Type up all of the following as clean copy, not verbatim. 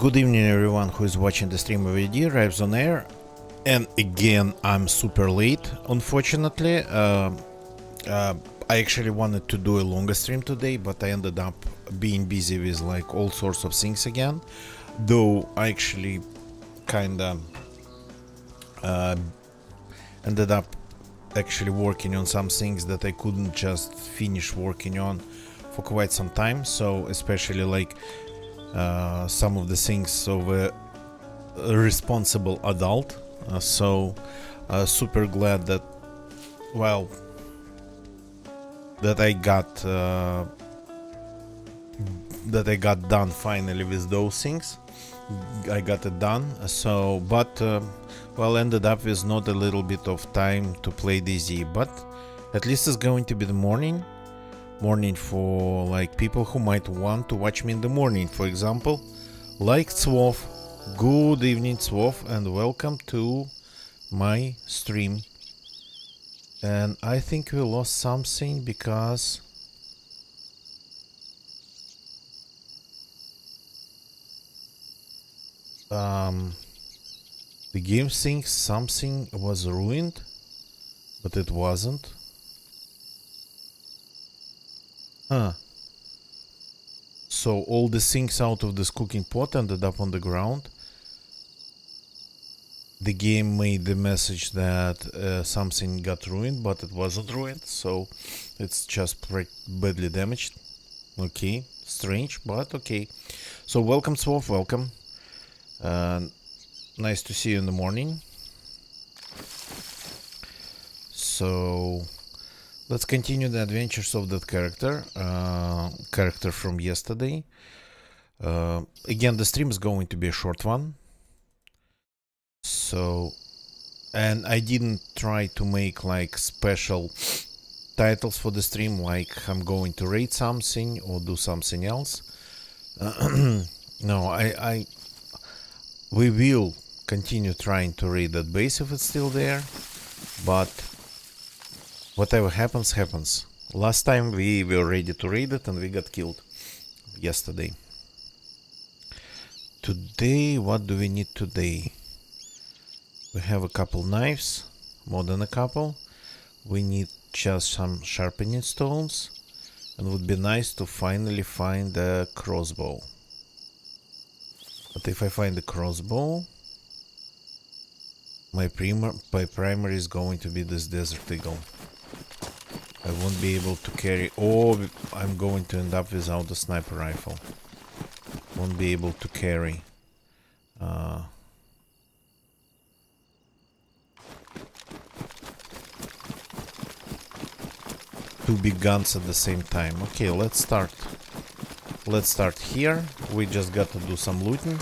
Good evening everyone who is watching the stream of AD arrives on air, and again I'm super late, unfortunately. I actually wanted to do a longer stream today, but I ended up being busy with like all sorts of things again, though I actually kinda ended up actually working on some things that I couldn't just finish working on for quite some time, so especially like some of the things of a responsible adult. Super glad that, well, that I got done finally with those things. I got it done. Well, ended up with not a little bit of time to play DZ, but at least it's going to be the morning for like people who might want to watch me in the morning, for example, like Swov. Good evening, Swov, and welcome to my stream. And I think we lost something because the game thinks something was ruined, but it wasn't. So all the things out of this cooking pot ended up on the ground. The game made the message that something got ruined, but it wasn't ruined, so it's just badly damaged. Okay, strange, but okay. So welcome, Swolf, welcome. Nice to see you in the morning. So let's continue the adventures of that character from yesterday. Again, the stream is going to be a short one. So, and I didn't try to make like special titles for the stream, like I'm going to raid something or do something else. No, we will continue trying to raid that base if it's still there, but whatever happens. Last time we were ready to raid it and we got killed yesterday. Today, what do we need today? We have a couple knives, more than a couple. We need just some sharpening stones, and it would be nice to finally find a crossbow. But if I find the crossbow, my primary is going to be this Desert Eagle. I won't be able to carry. Oh, I'm going to end up without a sniper rifle. Won't be able to carry. Two big guns at the same time. Okay, let's start. Let's start here. We just got to do some looting.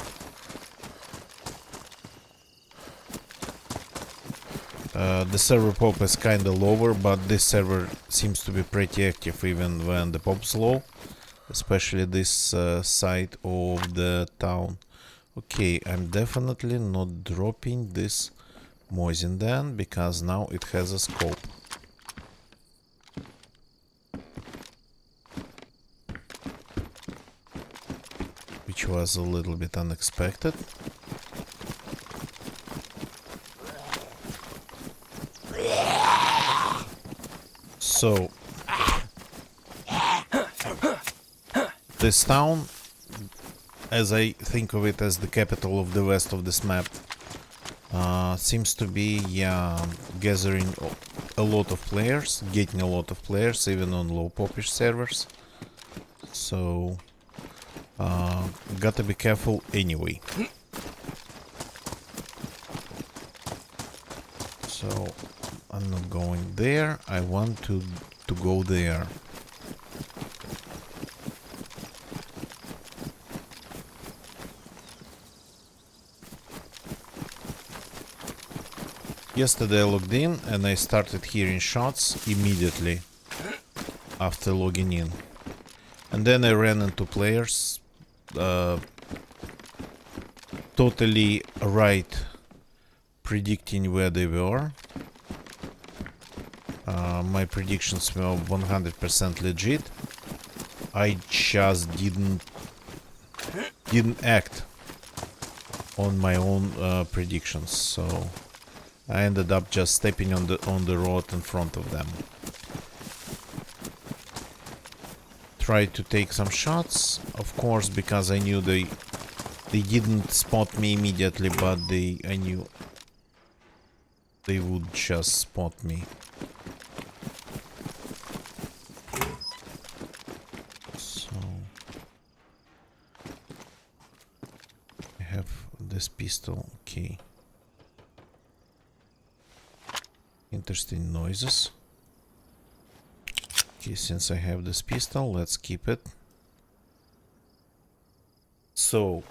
The server pop is kinda lower, but this server seems to be pretty active even when the pop's low, especially this side of the town. Okay, I'm definitely not dropping this Mosin then, because now it has a scope. Which was a little bit unexpected. So, this town, as I think of it as the capital of the west of this map, seems to be gathering a lot of players, getting a lot of players, even on low popish servers. So, gotta be careful anyway. So, I'm not going there. I want to go there. Yesterday I logged in and I started hearing shots immediately after logging in. And then I ran into players totally right, predicting where they were. My predictions were 100% legit. I just didn't act on my own predictions, so I ended up just stepping on the road in front of them. Tried to take some shots, of course, because I knew they didn't spot me immediately, but I knew they would just spot me. So I have this pistol, okay. Interesting noises. Okay, since I have this pistol, let's keep it. So,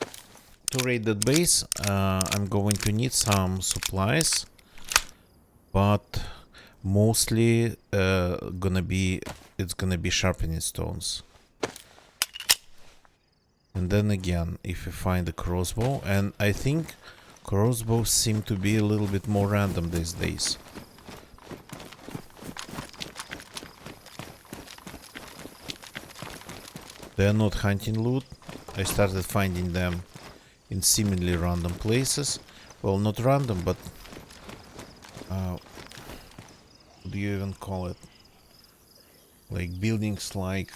to raid that base, I'm going to need some supplies, but mostly it's gonna be sharpening stones. And then again, if you find a crossbow, and I think crossbows seem to be a little bit more random these days. They are not hunting loot. I started finding them in seemingly random places. Well, not random, but what do you even call it? Like buildings, like,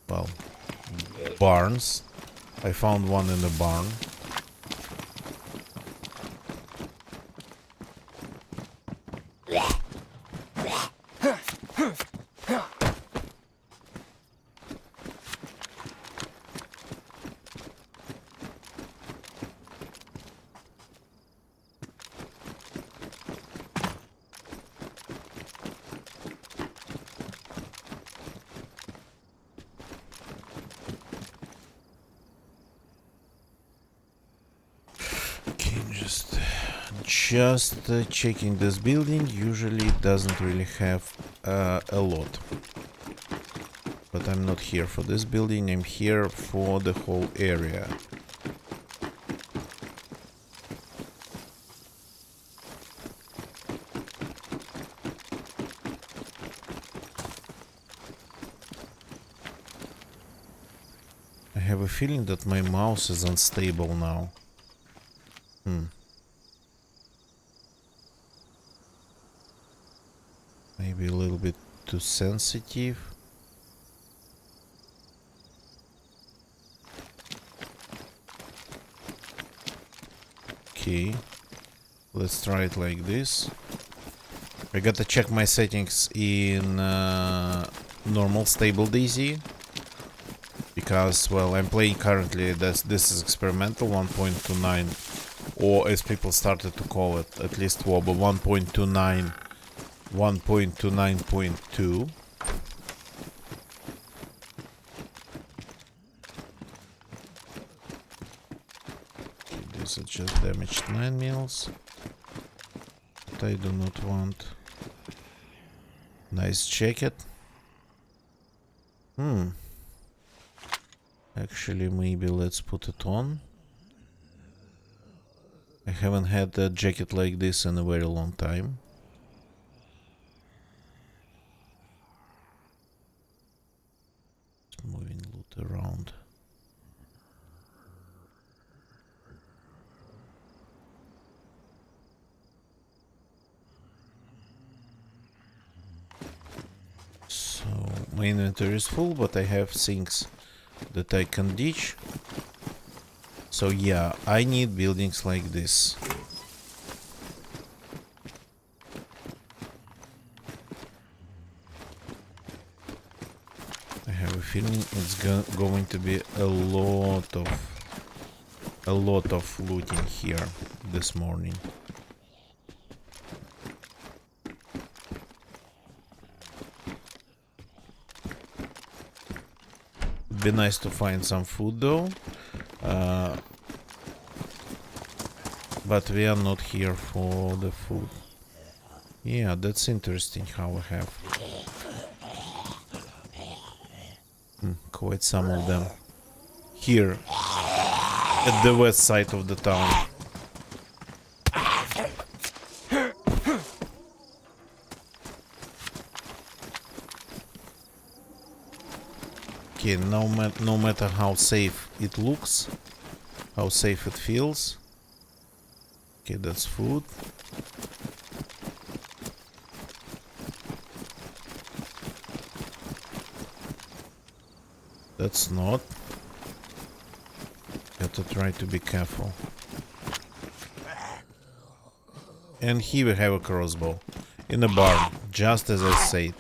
well, barns. I found one in a barn. Just checking this building. Usually it doesn't really have a lot, but I'm not here for this building, I'm here for the whole area. I have a feeling that my mouse is unstable now. Maybe a little bit too sensitive. Okay, let's try it like this. I gotta check my settings in normal stable DayZ, because, well, I'm playing currently this is experimental 1.29, or as people started to call it, at least WOBA 1.29. 1.29.2. These are just damaged 9 mils that I do not want. Nice jacket. Actually, maybe let's put it on. I haven't had a jacket like this in a very long time. Moving loot around. So my inventory is full, but I have things that I can ditch. So yeah, I need buildings like this. I have a feeling it's going to be a lot of looting here this morning. It'd be nice to find some food though, but we are not here for the food. Yeah, that's interesting how I have quite some of them here at the west side of the town. Okay, no matter how safe it looks, how safe it feels. Okay, that's food. That's not. Have to try to be careful. And here we have a crossbow in a barn, just as I said.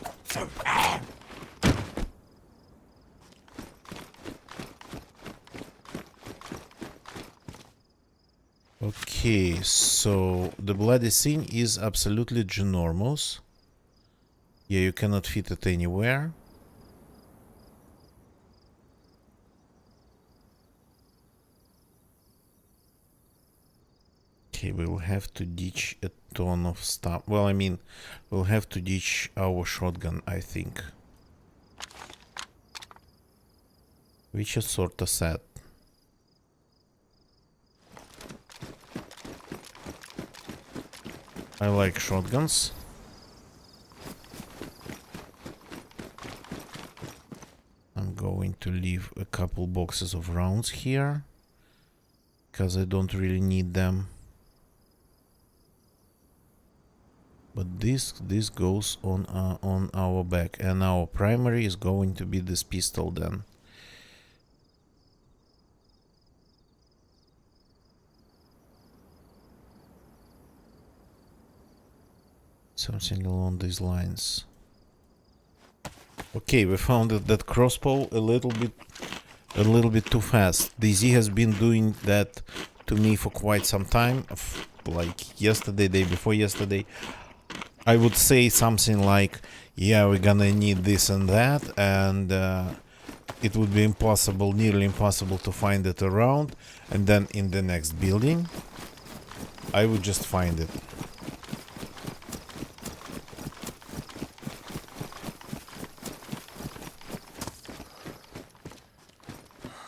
Okay, so the bloody scene is absolutely ginormous. Yeah, you cannot fit it anywhere. Okay, we will have to ditch a ton of stuff. Well, I mean, we'll have to ditch our shotgun, I think. Which is sorta sad. I like shotguns. I'm going to leave a couple boxes of rounds here, because I don't really need them. But this goes on our back, and our primary is going to be this pistol then. Something along these lines. Okay, we found that crossbow a little bit too fast. DZ has been doing that to me for quite some time, like yesterday, day before yesterday. I would say something like, yeah, we're gonna need this and that, and it would be impossible, nearly impossible to find it around, and then in the next building I would just find it.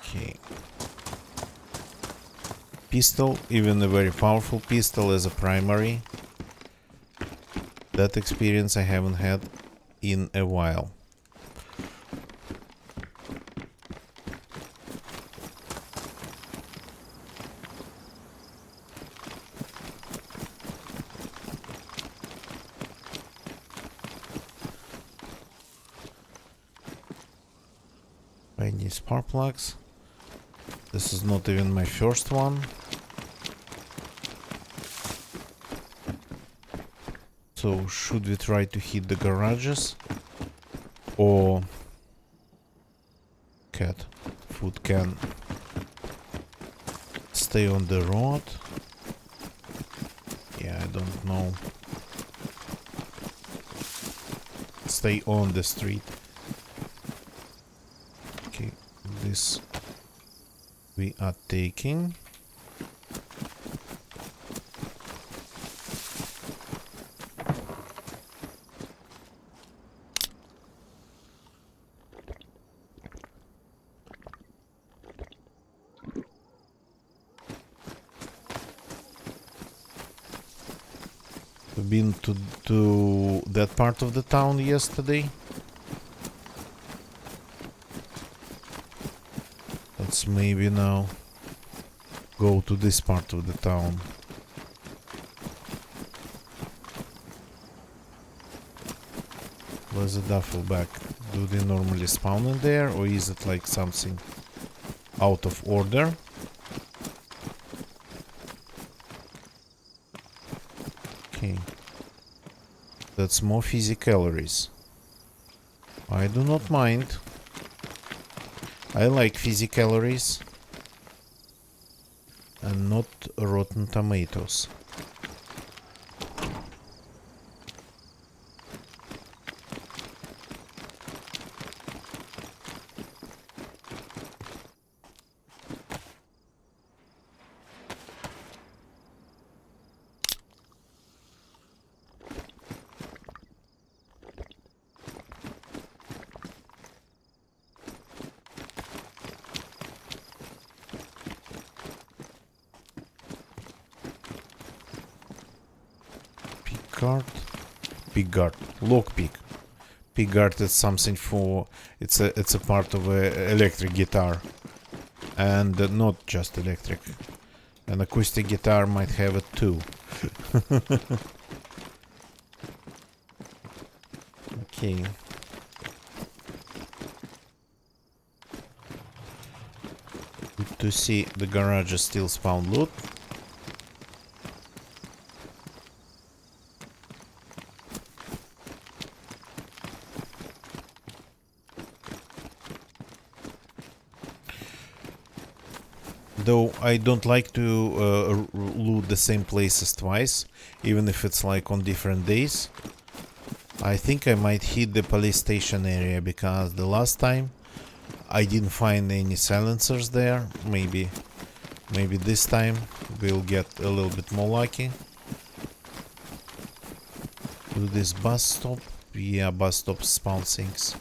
Okay. Pistol, even a very powerful pistol as a primary. That experience I haven't had in a while. I need spark plugs. This is not even my first one. So should we try to hit the garages? Or cat food can stay on the road? Yeah, I don't know. Stay on the street. Okay, this we are taking. We've been to that part of the town yesterday. Let's maybe now go to this part of the town. Where's the duffel bag? Do they normally spawn in there, or is it like something out of order? Okay. That's more fizzy calories. I do not mind. I like fizzy calories and not rotten tomatoes. Pickguard, lockpick. Pickguard is something for, it's a part of a electric guitar. And not just electric. An acoustic guitar might have it too. Okay. Good to see the garage is still spawn loot. Though I don't like to loot the same places twice, even if it's like on different days. I think I might hit the police station area, because the last time I didn't find any silencers there. Maybe this time we'll get a little bit more lucky. To this bus stop. Yeah, bus stop spawn things.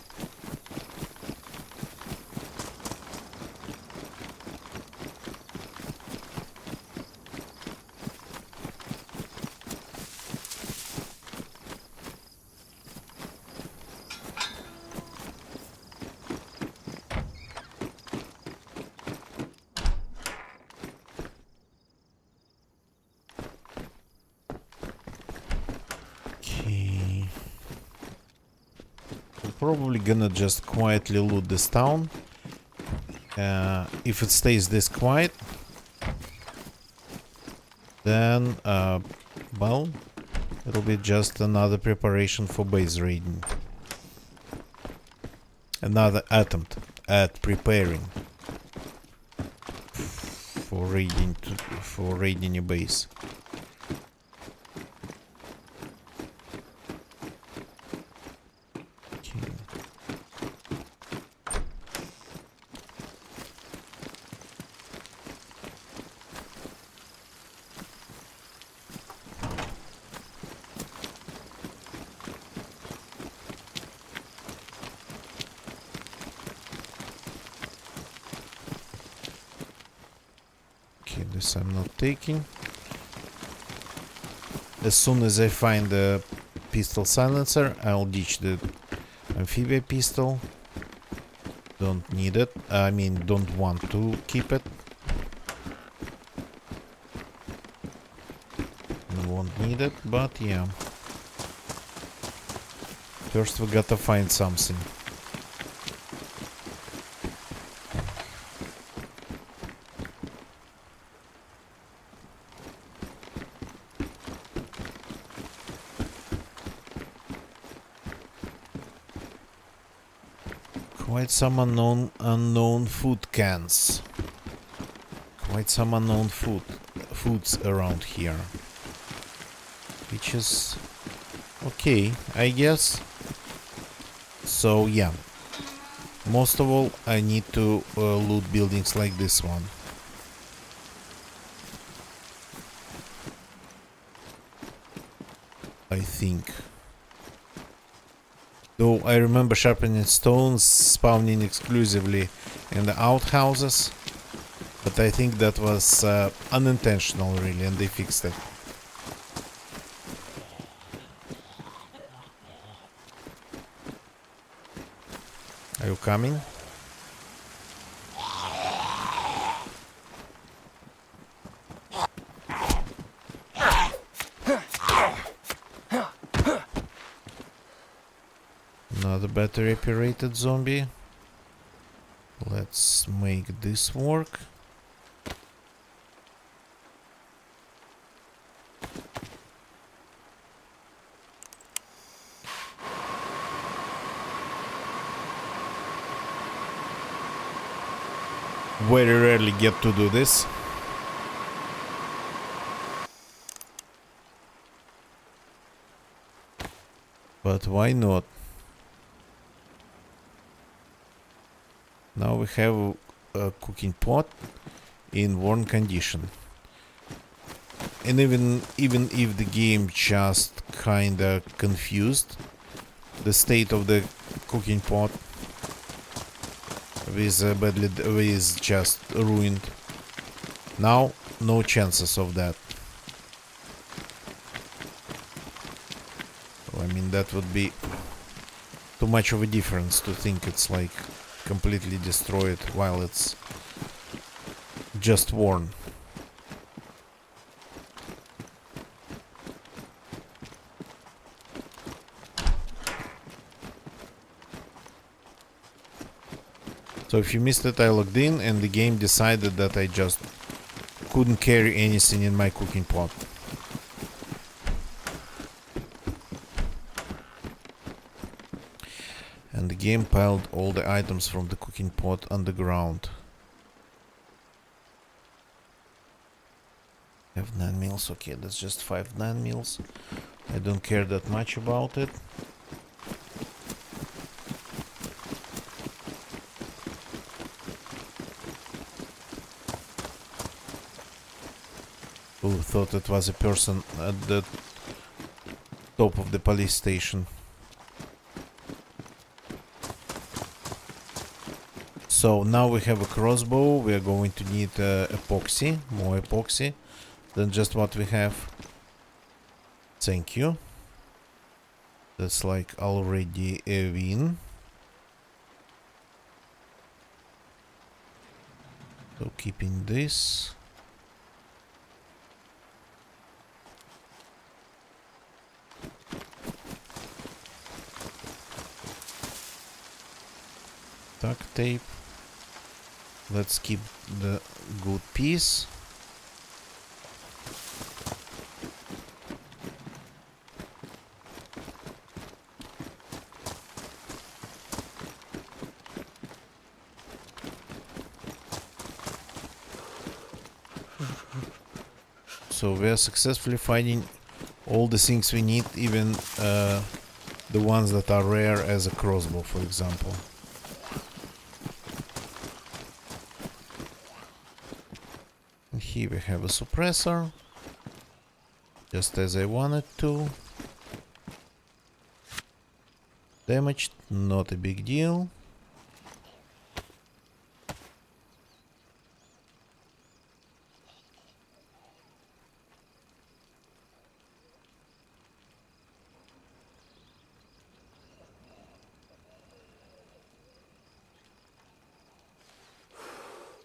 Probably gonna just quietly loot this town. If it stays this quiet, then well, it'll be just another preparation for base raiding. Another attempt at preparing for raiding a base. This I'm not taking. As soon as I find the pistol silencer, I'll ditch the amphibia pistol. Don't need it. I mean, don't want to keep it. Won't need it, but yeah. First we gotta find something. Quite some unknown food cans. Quite some unknown foods around here. Which is okay, I guess. So yeah. Most of all, I need to loot buildings like this one. I think. Though I remember sharpening stones spawning exclusively in the outhouses, but I think that was unintentional really, and they fixed it. Are you coming? Another battery operated zombie. Let's make this work. Very rarely get to do this. But why not? Now we have a cooking pot in worn condition. And even if the game just kinda confused the state of the cooking pot with just ruined, now no chances of that. I mean, that would be too much of a difference to think it's like completely destroyed while it's just worn. So if you missed it, I logged in and the game decided that I just couldn't carry anything in my cooking pot. And the game piled all the items from the cooking pot underground. Have 9 meals, okay, that's just 5 9 meals. I don't care that much about it. Who thought it was a person at the top of the police station? So now we have a crossbow. We are going to need epoxy, more epoxy than just what we have. Thank you. That's like already a win. So keeping this. Duct tape. Let's keep the good piece. So we are successfully finding all the things we need, even the ones that are rare, as a crossbow, for example. Here we have a suppressor, just as I wanted to. Damaged, not a big deal.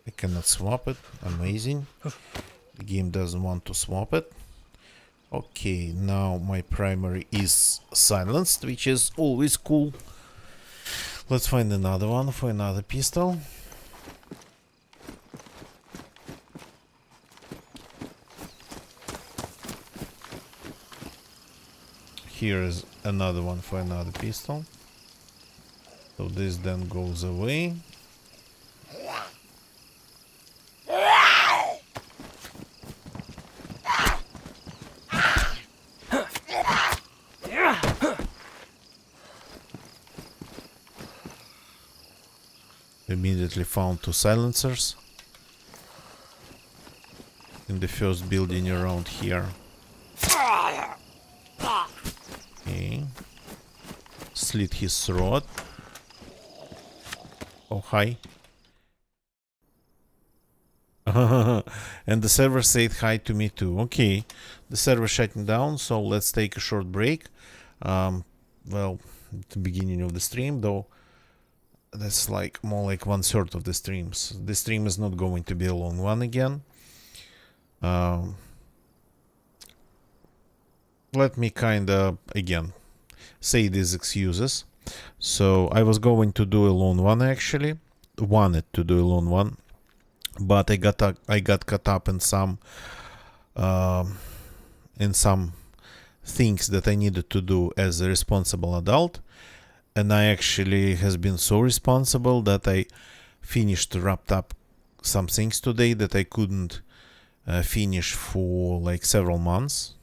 I cannot swap it. Amazing. The game doesn't want to swap it. Okay, now my primary is silenced, which is always cool. Let's find another one for another pistol. Here is another one for another pistol. So this then goes away. Immediately found 2 silencers in the first building around here. Okay. Slit his throat. Oh, hi. And the server said hi to me too. Okay, the server shutting down, so let's take a short break. Well, at the beginning of the stream, though. That's like more like 1/3 of the streams. The stream is not going to be a long one again. Let me kinda again say these excuses. So I was going to do a long one, actually wanted to do a long one, but I got caught up in some things that I needed to do as a responsible adult. And I actually has been so responsible that I wrapped up some things today that I couldn't finish for like several months,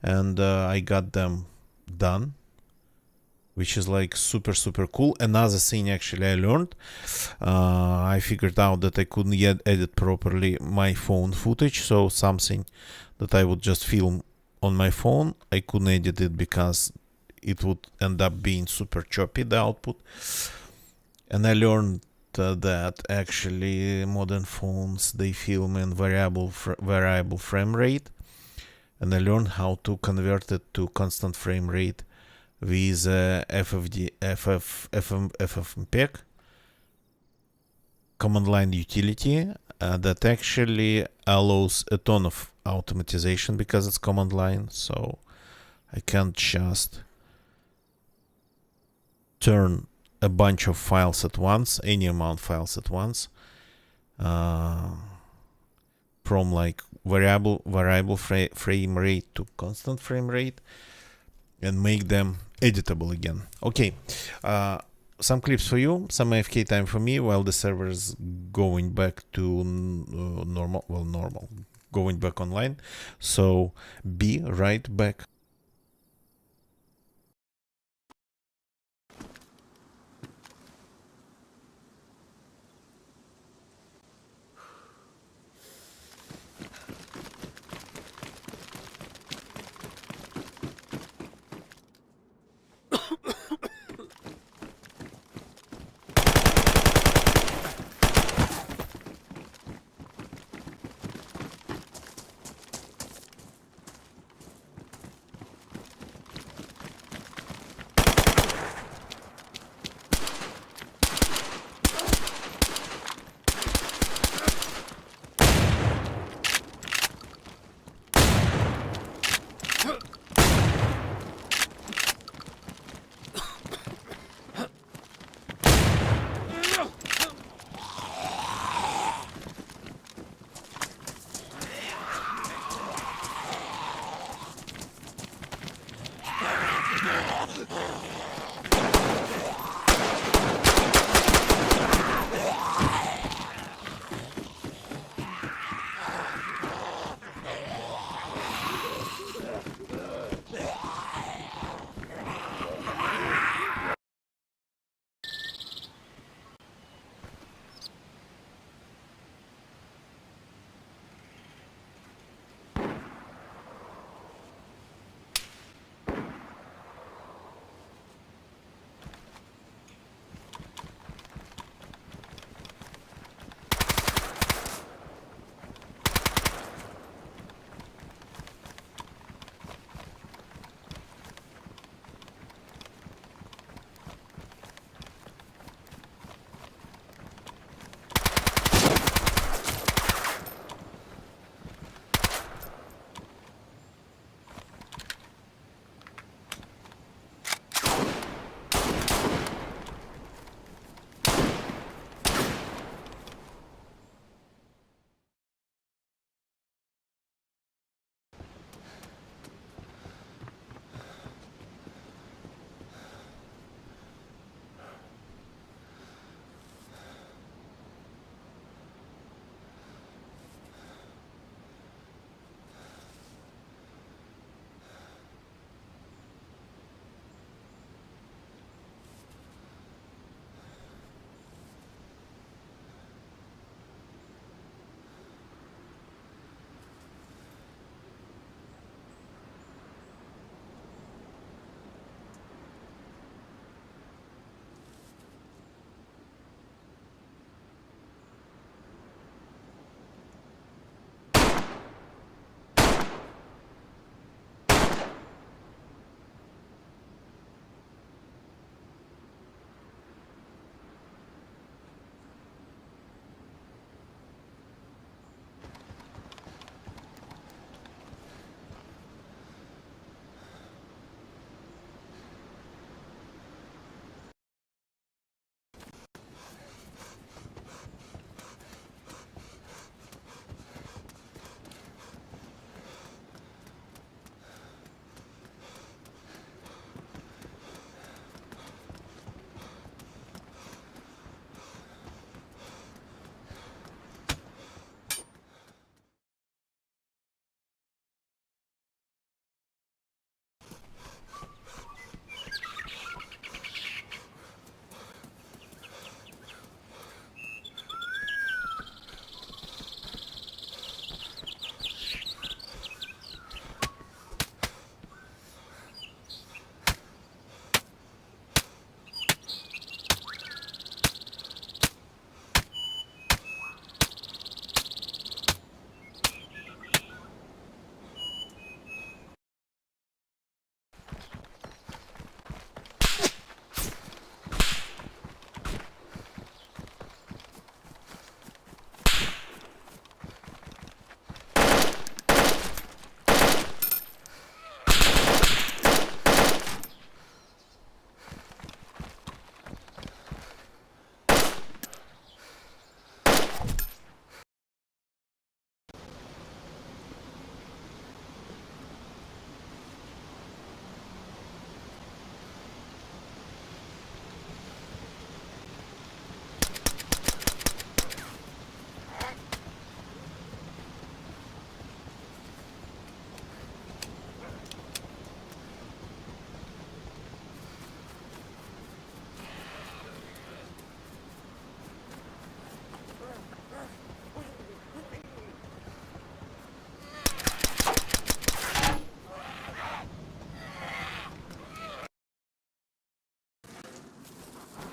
and I got them done, which is like super cool. Another thing actually I learned, I figured out that I couldn't yet edit properly my phone footage, so something that I would just film on my phone, I couldn't edit it because it would end up being super choppy, the output. And I learned that actually modern phones, they film in variable frame rate, and I learned how to convert it to constant frame rate with FFmpeg. command line utility that actually allows a ton of automatization because it's command line. So I can't just turn a bunch of files at once, any amount of files at once, from like variable frame rate to constant frame rate, and make them editable again. Okay, some clips for you, some AFK time for me while the server is going back to normal, going back online. So be right back.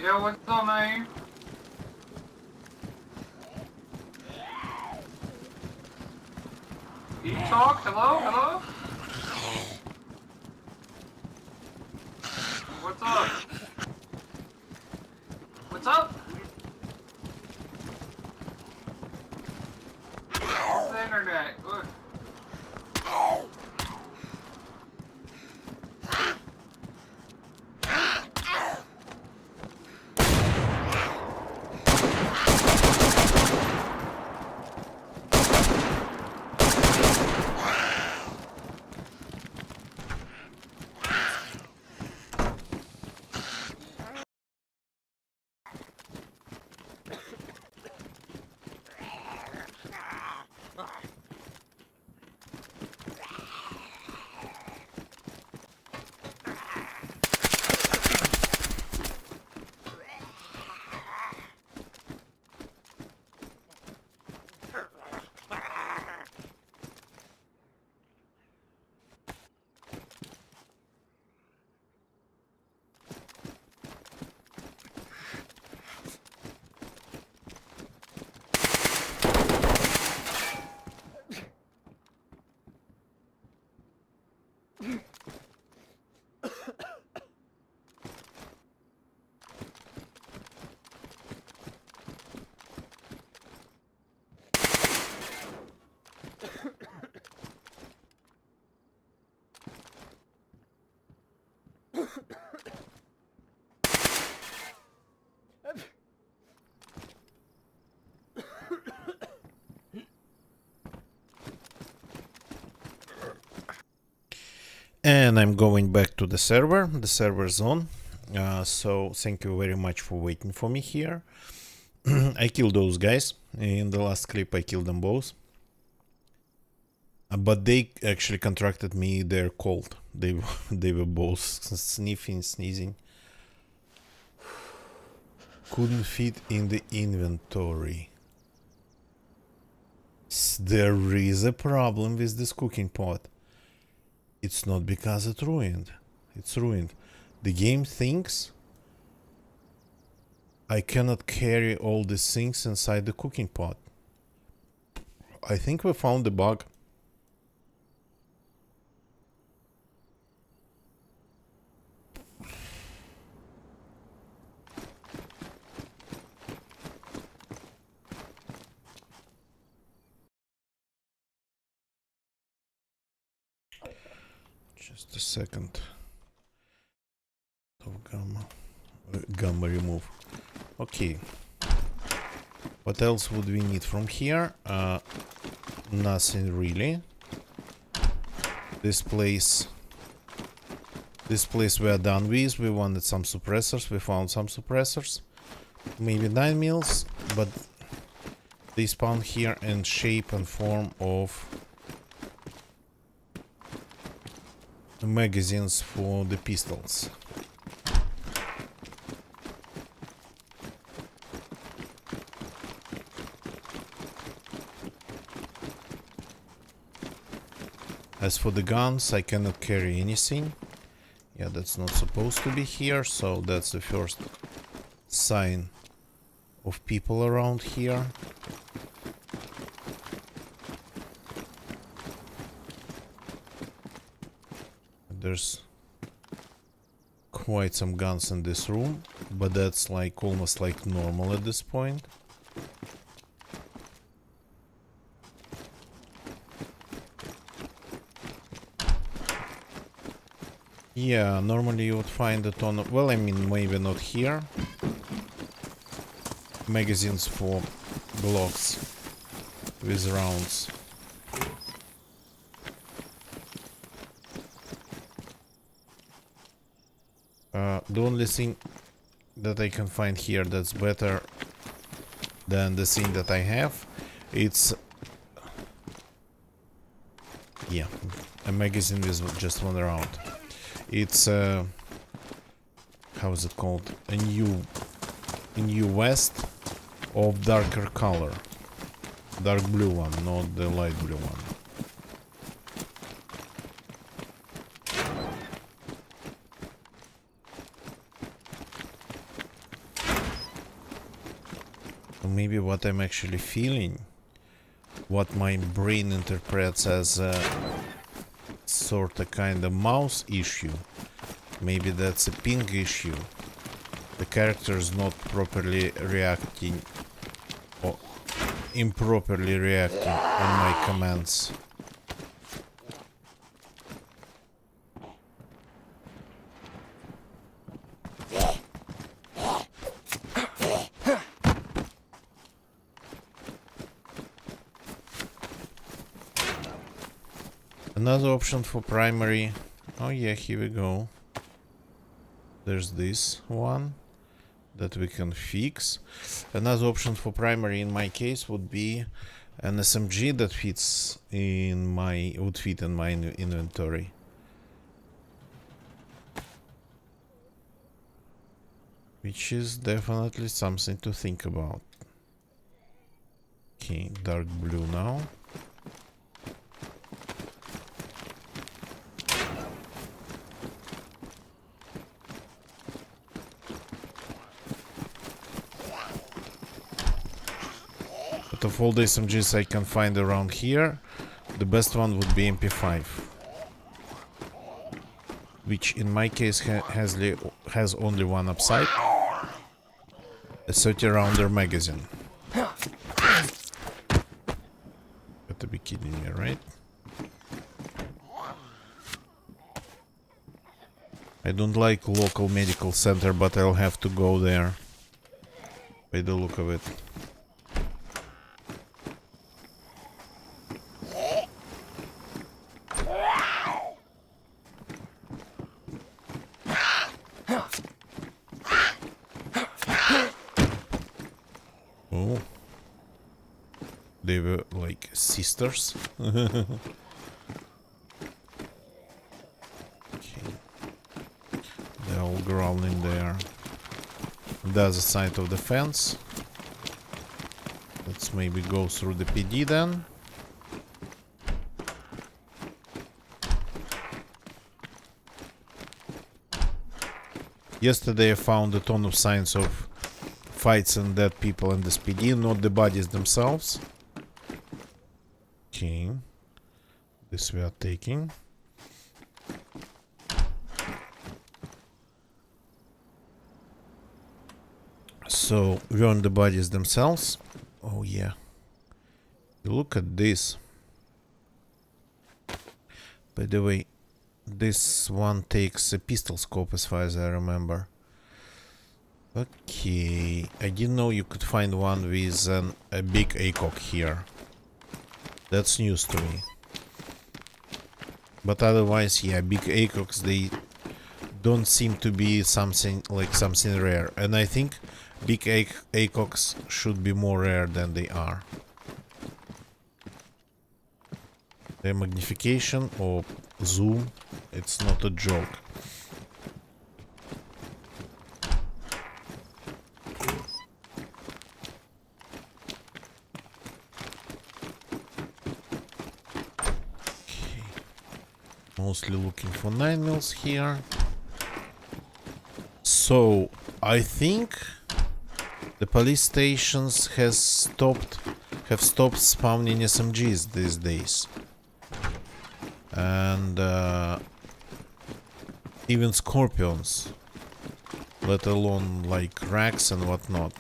Yeah, what's up, man? Can you talk? Hello? Hello? What's up? What's up? It's the internet. Look. And I'm going back to the server zone. So thank you very much for waiting for me here. I killed those guys. In the last clip I killed them both. But they actually contracted me their cold. They were both sniffing, sneezing. Couldn't fit in the inventory. There is a problem with this cooking pot. It's not because it's ruined. It's ruined. The game thinks I cannot carry all these things inside the cooking pot. I think we found the bug. Just a second. Of gamma remove. Okay. What else would we need from here? Nothing really. This place we are done with. We wanted some suppressors. We found some suppressors. Maybe 9 mils, but they spawn here in shape and form of magazines for the pistols. As for the guns, I cannot carry anything. Yeah, that's not supposed to be here, so that's the first sign of people around here. There's quite some guns in this room, but that's like almost like normal at this point. Yeah, normally you would find a ton of, well, I mean, maybe not here. Magazines for blocks with rounds. The only thing that I can find here that's better than the thing that I have, it's, yeah, a magazine with just one round. It's how is it called? A new vest of darker color, dark blue one, not the light blue one. Maybe what I'm actually feeling, what my brain interprets as a sort of kind of mouse issue, maybe that's a ping issue. The character is not properly reacting or improperly reacting on my commands. Another option for primary. Oh yeah, here we go. There's this one that we can fix. Another option for primary in my case would be an SMG that fits in my inventory. Which is definitely something to think about. Okay, dark blue now. But of all the SMGs I can find around here, the best one would be MP5. Which in my case has only one upside. A 30 rounder magazine. Gotta be kidding me, right? I don't like local medical center, but I'll have to go there. By the look of it. Oh. They were like sisters. Okay. They're all growling there. On the other side of the fence. Let's maybe go through the PD then. Yesterday I found a ton of signs of fights and dead people in this PD, not the bodies themselves. Okay. This we are taking. So, we're the bodies themselves. Oh yeah. Look at this. By the way, this one takes a pistol scope as far as I remember. Okay, I didn't know you could find one with a big ACOG here. That's news to me. But otherwise, yeah, big ACOGs, they don't seem to be something rare. And I think big ACOGs should be more rare than they are. Their magnification or zoom, it's not a joke. Mostly looking for 9mm here. So I think the police stations have stopped spawning SMGs these days, and even scorpions, let alone like racks and whatnot.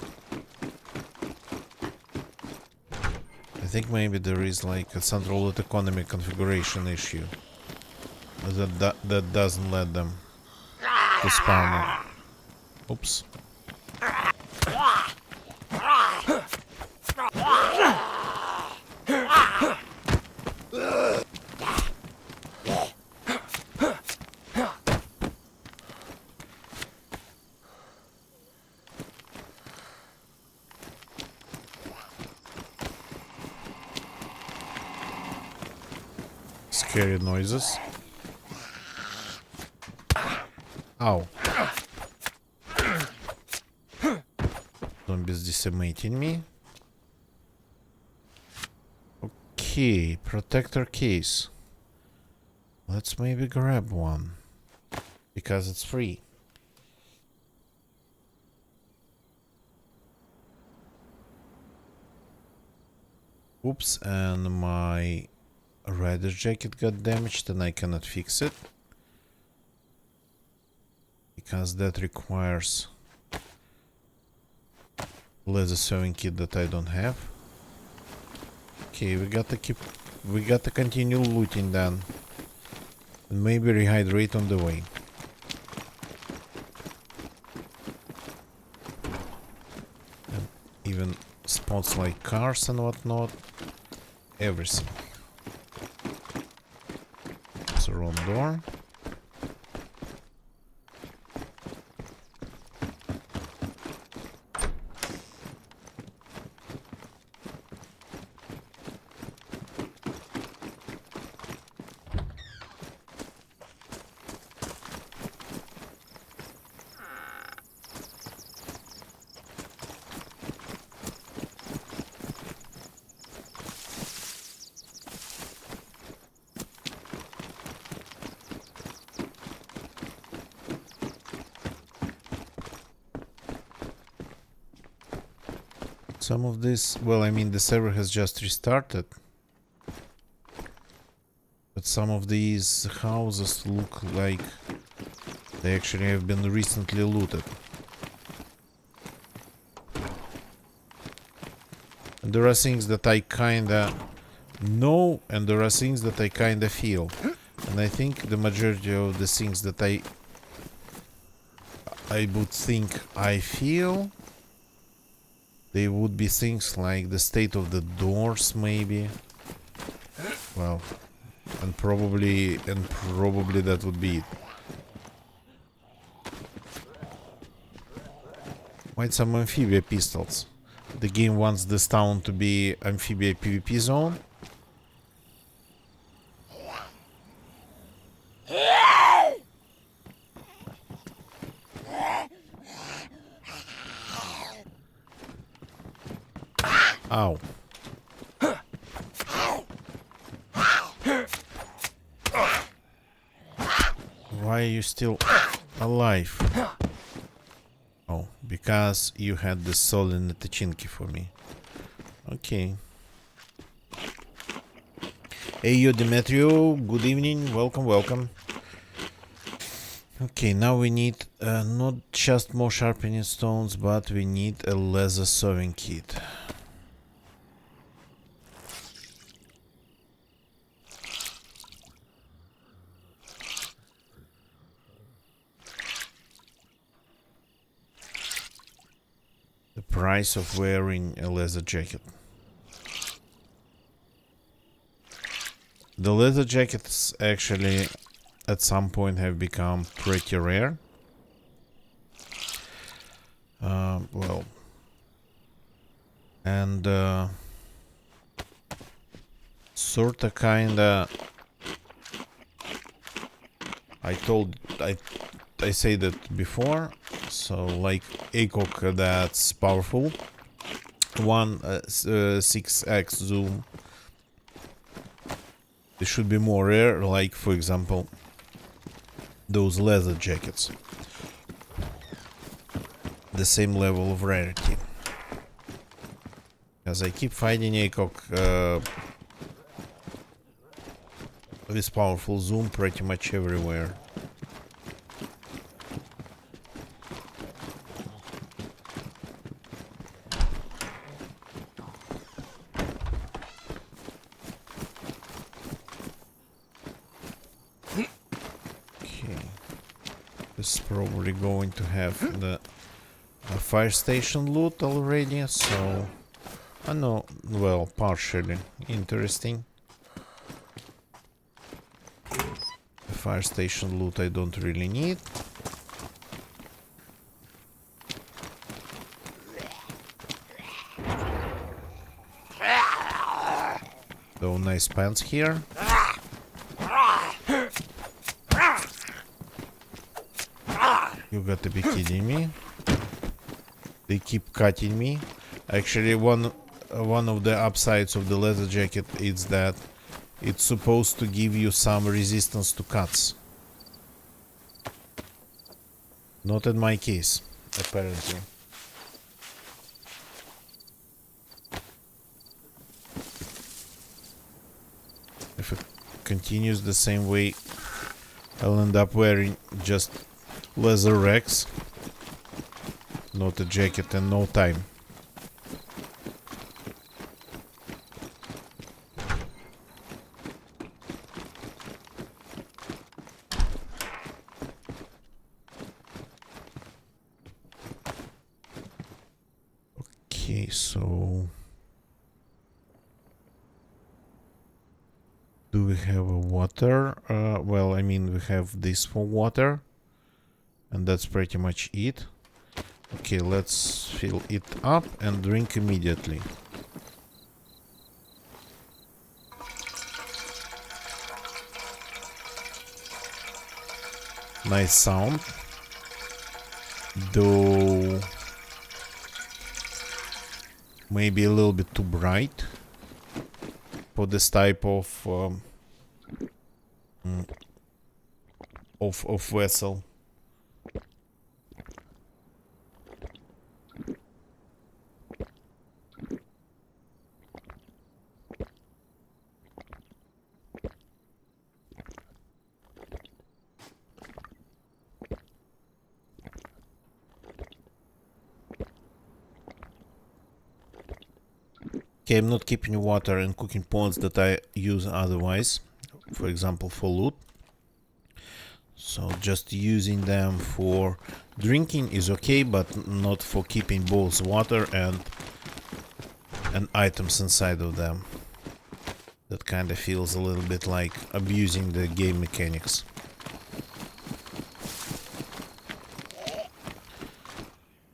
I think maybe there is like a central economy configuration issue. That doesn't let them to spawn. Oops. Scary noises. Ow. Zombies decimating me. Okay, protector case. Let's maybe grab one. Because it's free. Oops, and my rider jacket got damaged and I cannot fix it. Because that requires leather sewing kit that I don't have. Okay, we gotta continue looting then. And maybe rehydrate on the way. And even spots like cars and whatnot. Everything. It's the wrong door. Some of this, well, I mean, the server has just restarted. But some of these houses look like they actually have been recently looted. And there are things that I kinda know, and there are things that I kinda feel. And I think the majority of the things that I would think I feel, they would be things like the state of the doors, maybe. Well, and probably that would be it. Might some amphibia pistols. The game wants this town to be amphibia PvP zone. Ow. Why are you still alive? Oh, because you had the soul in the Tachinki for me. Okay. Hey, yo, Demetrio. Good evening. Welcome, welcome. Okay, now we need not just more sharpening stones, but we need a leather sewing kit. The price of wearing a leather jacket. The leather jackets actually at some point have become pretty rare. Well, and sorta kinda I say that before, so like ACOG that's powerful, 6x zoom. They should be more rare, like for example those leather jackets. The same level of rarity. As I keep finding ACOG with powerful zoom pretty much everywhere. This is probably going to have the fire station loot already, so I know, well, partially interesting. The fire station loot I don't really need. So nice pants here. You got to be kidding me. They keep cutting me. Actually, one of the upsides of the leather jacket is that it's supposed to give you some resistance to cuts. Not in my case, apparently. continues the same way, I'll end up wearing just leather rags, not a jacket, and no time. Okay, so do we have a water? Well, I mean, we have this for water, and that's pretty much it. Okay, let's fill it up and drink immediately. Nice sound, though maybe a little bit too bright for this type of vessel. Okay, I'm not keeping water in cooking pots that I use otherwise, for example for loot. So just using them for drinking is okay, but not for keeping both water and items inside of them. That kind of feels a little bit like abusing the game mechanics.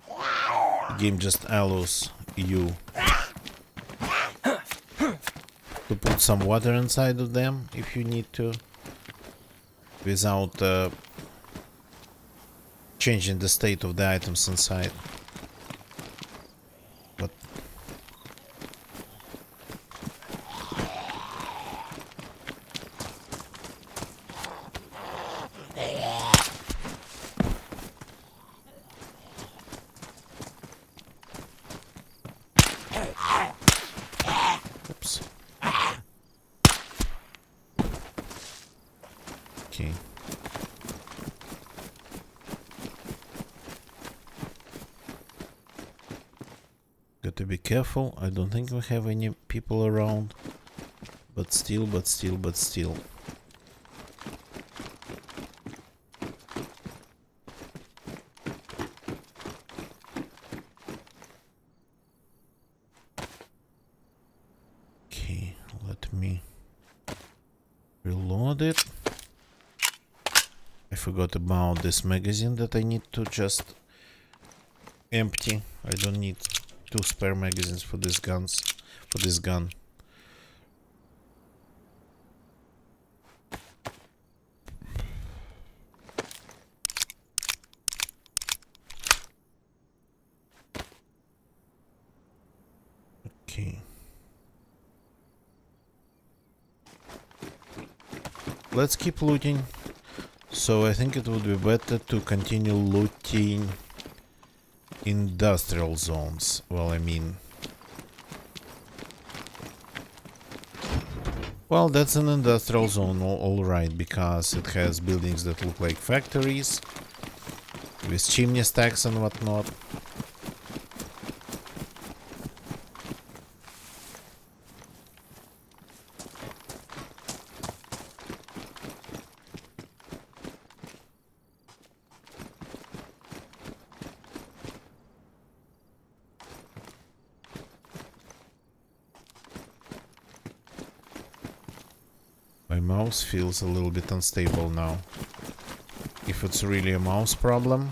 The game just allows you to put some water inside of them if you need to, without changing the state of the items inside. But oops. Okay. Got to be careful. I don't think we have any people around. But still. Okay, let me reload it. I forgot about this magazine that I need to just empty. I don't need 2 spare magazines for this gun. Okay. Let's keep looting. So I think it would be better to continue looting industrial zones. Well, I mean, well, that's an industrial zone, all right, because it has buildings that look like factories with chimney stacks and whatnot. My mouse feels a little bit unstable now. If it's really a mouse problem.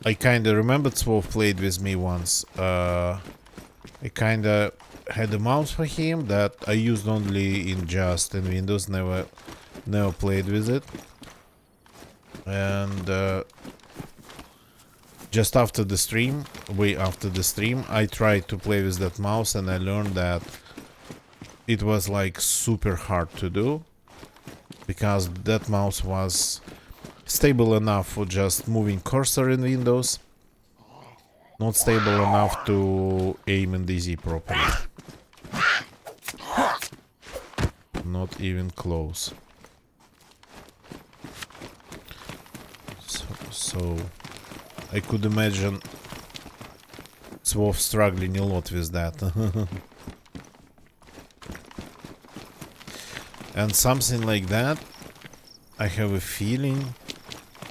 I kinda remembered Swove played with me once. I kinda had a mouse for him that I used only in Windows, never played with it. And just after the stream, I tried to play with that mouse and I learned that it was like super hard to do, because that mouse was stable enough for just moving cursor in Windows, not stable enough to aim in DZ properly. not even close. So I could imagine Swolf struggling a lot with that. And something like that, I have a feeling,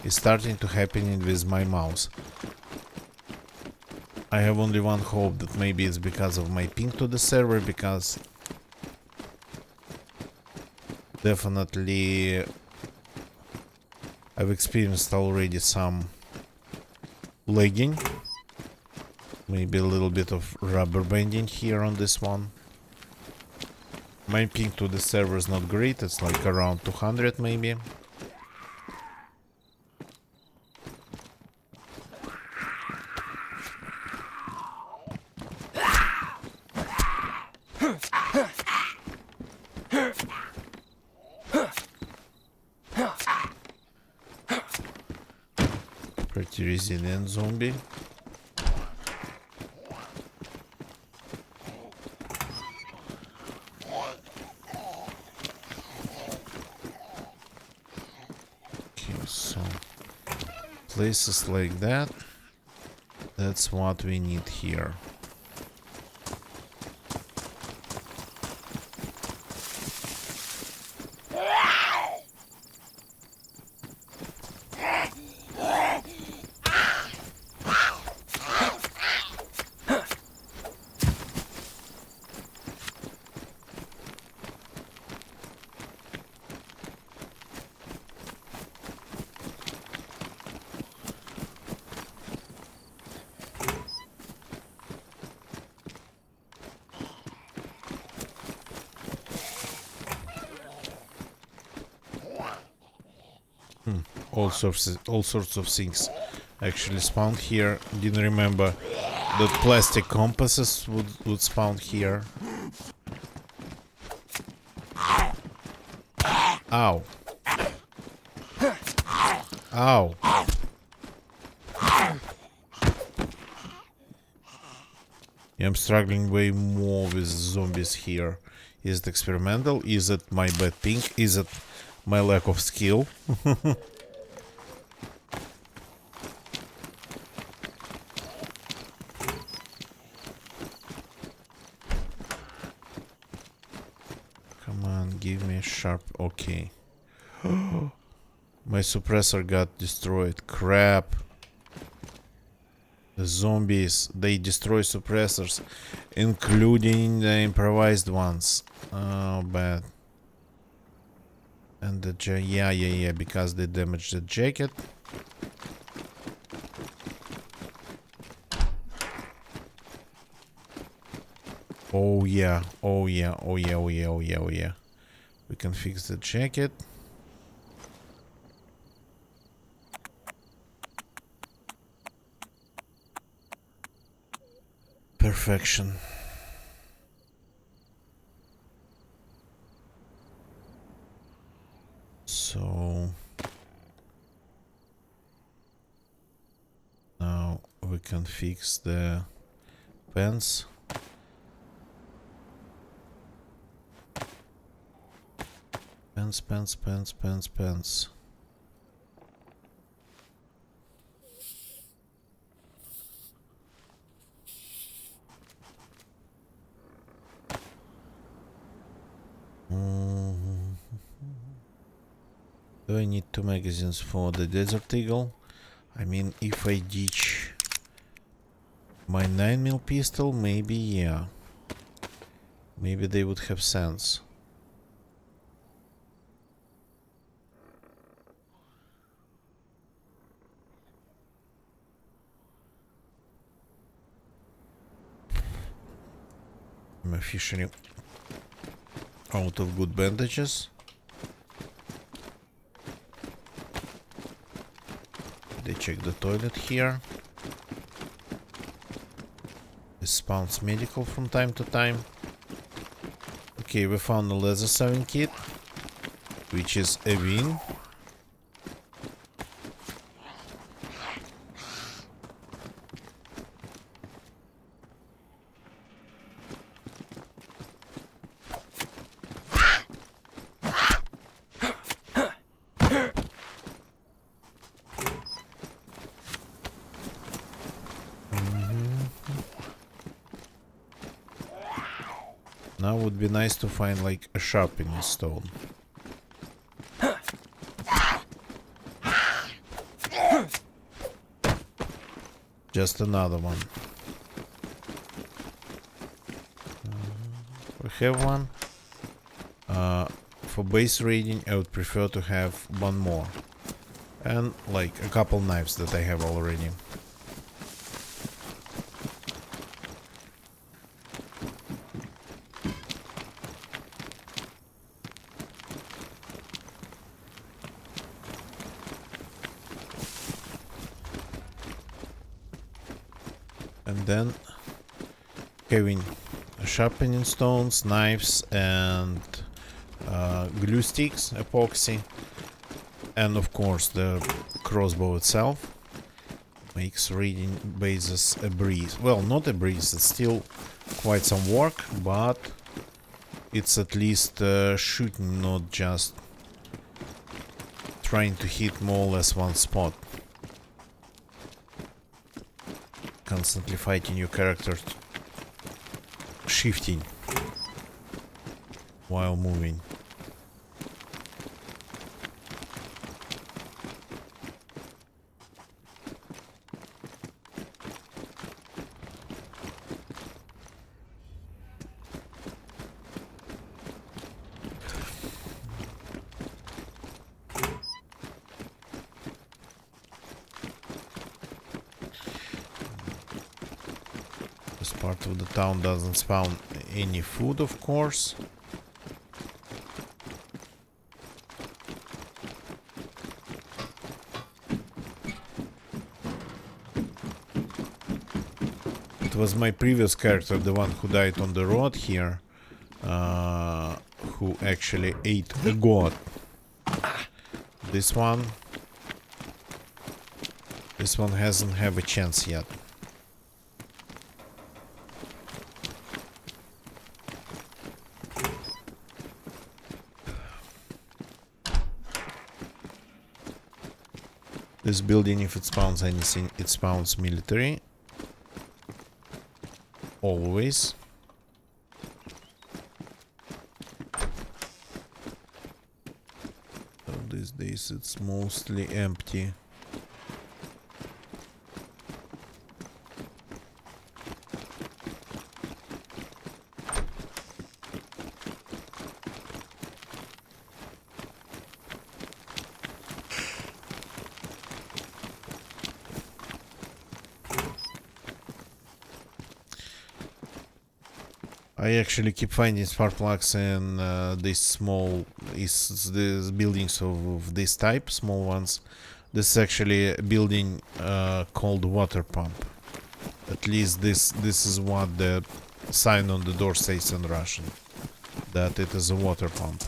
is starting to happen with my mouse. I have only one hope, that maybe it's because of my ping to the server, because definitely I've experienced already some lagging. Maybe a little bit of rubber banding here on this one. My ping to the server is not great, it's like around 200 maybe. Pretty resilient zombie. So places like that, that's what we need here. All sorts of things actually spawned here. Didn't remember that plastic compasses would spawn here. Ow. Ow. Yeah, I'm struggling way more with zombies here. Is it experimental? Is it my bad ping? Is it my lack of skill? Come on, give me a sharp... Okay. My suppressor got destroyed. Crap. The zombies, they destroy suppressors, including the improvised ones. Oh, bad. And the yeah, because they damaged the jacket. Oh yeah. We can fix the jacket. Perfection. So now we can fix the pants. Pants. Do I need 2 magazines for the Desert Eagle? I mean, if I ditch my 9mm pistol, maybe, yeah. Maybe they would have sense. I'm officially out of good bandages. They check the toilet here. This spawns medical from time to time. Okay, we found a leather sewing kit, which is a win. Now would be nice to find like a sharpening stone. Just another one. We have one. For base reading, I would prefer to have one more. And like a couple knives that I have already. And then having sharpening stones, knives, and glue sticks, epoxy, and of course the crossbow itself makes reading bases a breeze. Well, not a breeze, it's still quite some work, but it's at least shooting, not just trying to hit more or less one spot. Constantly fighting your character, shifting while moving. This part of the town doesn't spawn any food, of course. It was my previous character, the one who died on the road here, who actually ate a goat. This one hasn't have a chance yet. This building, if it spawns anything, it spawns military. Always. So these days it's mostly empty. I actually keep finding spark plugs in these these buildings of this type, small ones. This is actually a building called water pump. At least this is what the sign on the door says in Russian, that it is a water pump.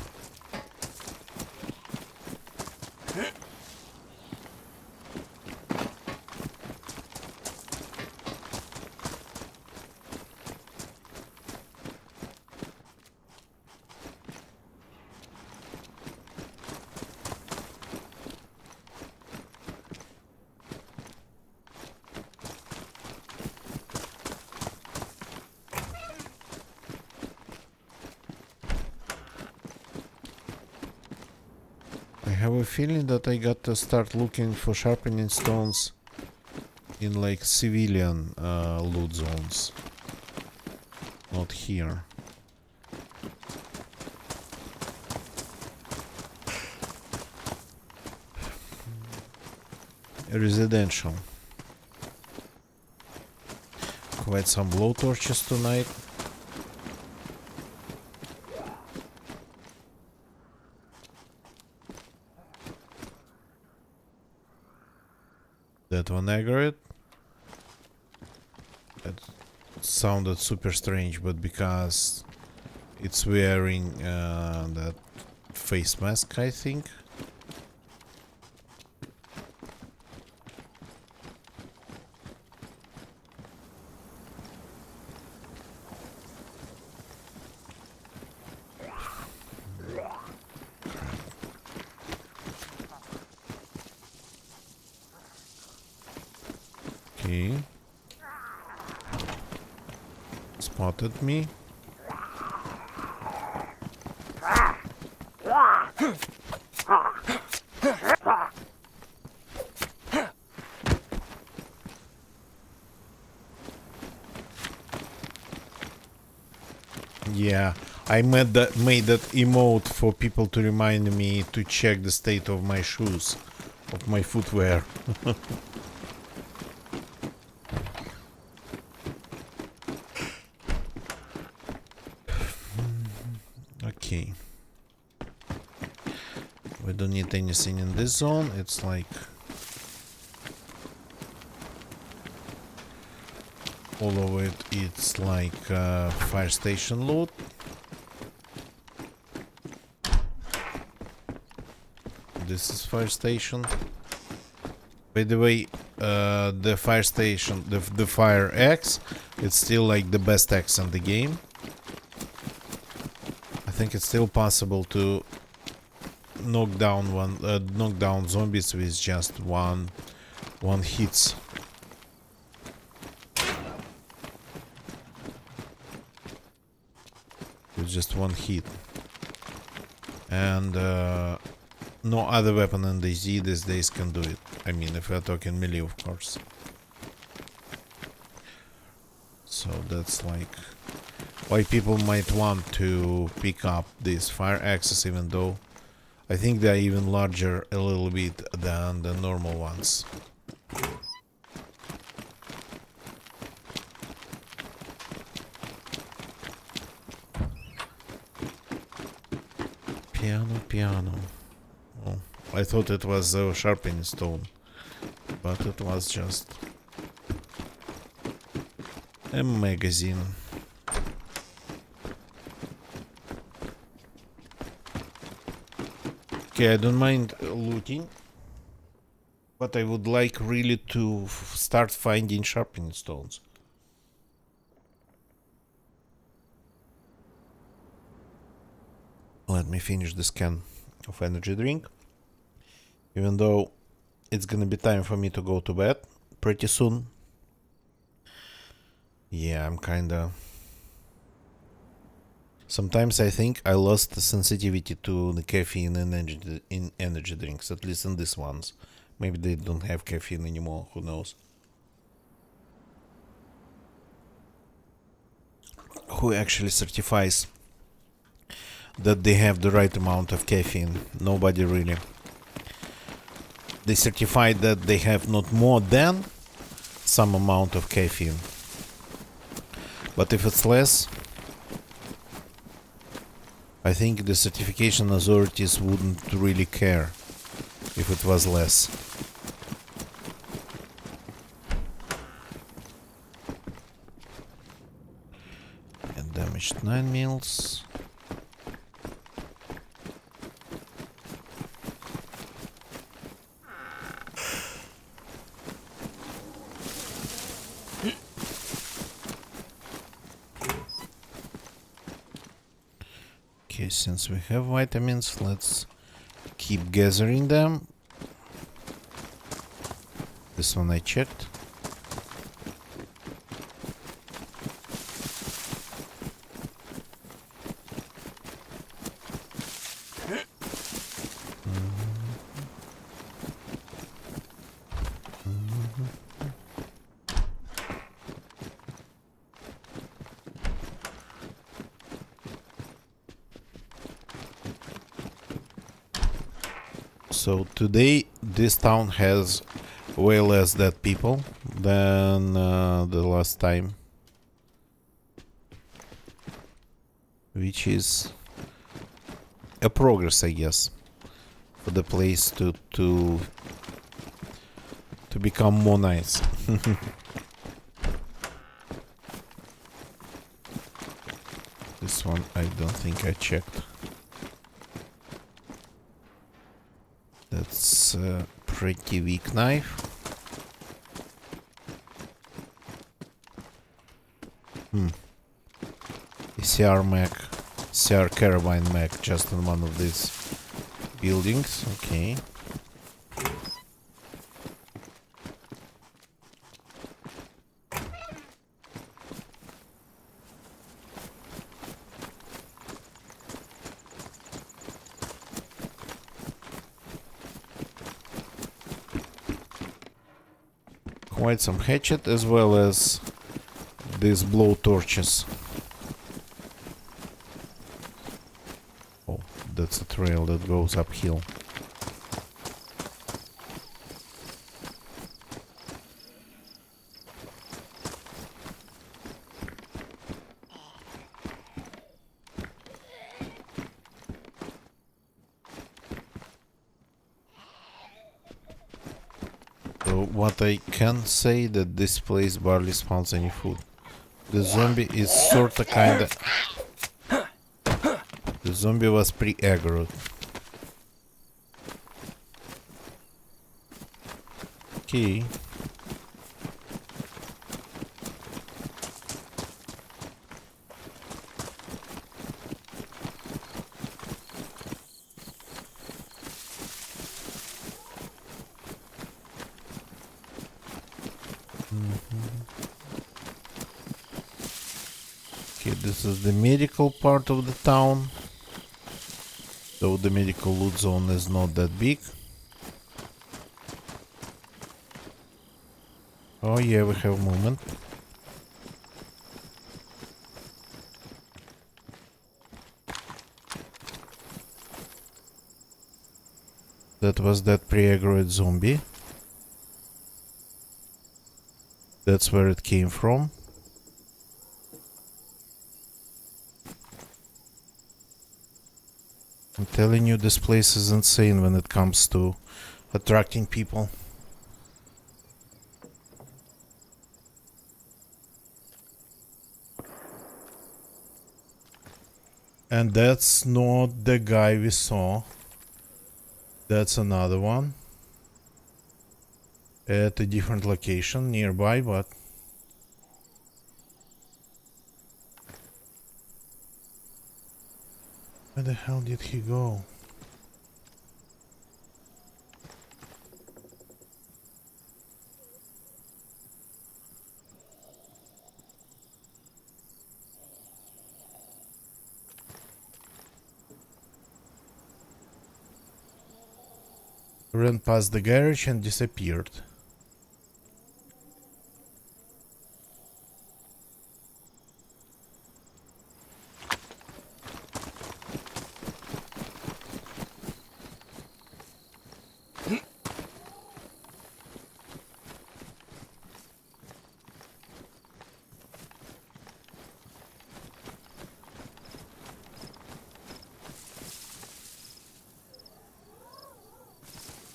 I have a feeling that I got to start looking for sharpening stones in like civilian loot zones. Not here. Residential. Quite some blowtorches tonight. That one aggroed. That sounded super strange, but because it's wearing that face mask, I think. Okay. Spotted me. Yeah, I made that emote for people to remind me to check the state of my shoes, of my footwear. Okay. We don't need anything in this zone. It's like all of it. It's like fire station loot. This is fire station. By the way, the fire station, the fire axe, it's still like the best axe in the game. I think it's still possible to knock down zombies with just one hits. With just one hit. And no other weapon in DayZ these days can do it. I mean, if we're talking melee, of course. So that's like why people might want to pick up these fire axes, even though I think they're even larger a little bit than the normal ones. Piano. Oh, I thought it was a sharpening stone, but it was just a magazine. Okay, I don't mind looting, but I would like really to start finding sharpening stones. Let me finish this can of energy drink, even though it's gonna be time for me to go to bed pretty soon. Yeah, I'm kinda... Sometimes I think I lost the sensitivity to the caffeine in energy drinks, at least in these ones. Maybe they don't have caffeine anymore, who knows. Who actually certifies that they have the right amount of caffeine? Nobody really. They certify that they have not more than some amount of caffeine. But if it's less, I think the certification authorities wouldn't really care if it was less. And damaged 9 mils. Okay, since we have vitamins, let's keep gathering them. This one I checked. So today this town has way less dead people than the last time, which is a progress, I guess, for the place to become more nice. This one I don't think I checked. That's a pretty weak knife. CR mag, CR carabine mag, just in one of these buildings. Okay. quite some hatchet as well as these blow torches. Oh, that's a trail that goes uphill. So what I can say that this place barely spawns any food. The zombie is sorta kinda... The zombie was pretty aggro. Okay. Okay, this is the medical part of the town. Though the medical loot zone is not that big. Oh yeah, we have movement. That was that pre-aggroed zombie. That's where it came from. I'm telling you, this place is insane when it comes to attracting people. And that's not the guy we saw. That's another one. At a different location nearby, but... Where the hell did he go? Ran past the garage and disappeared.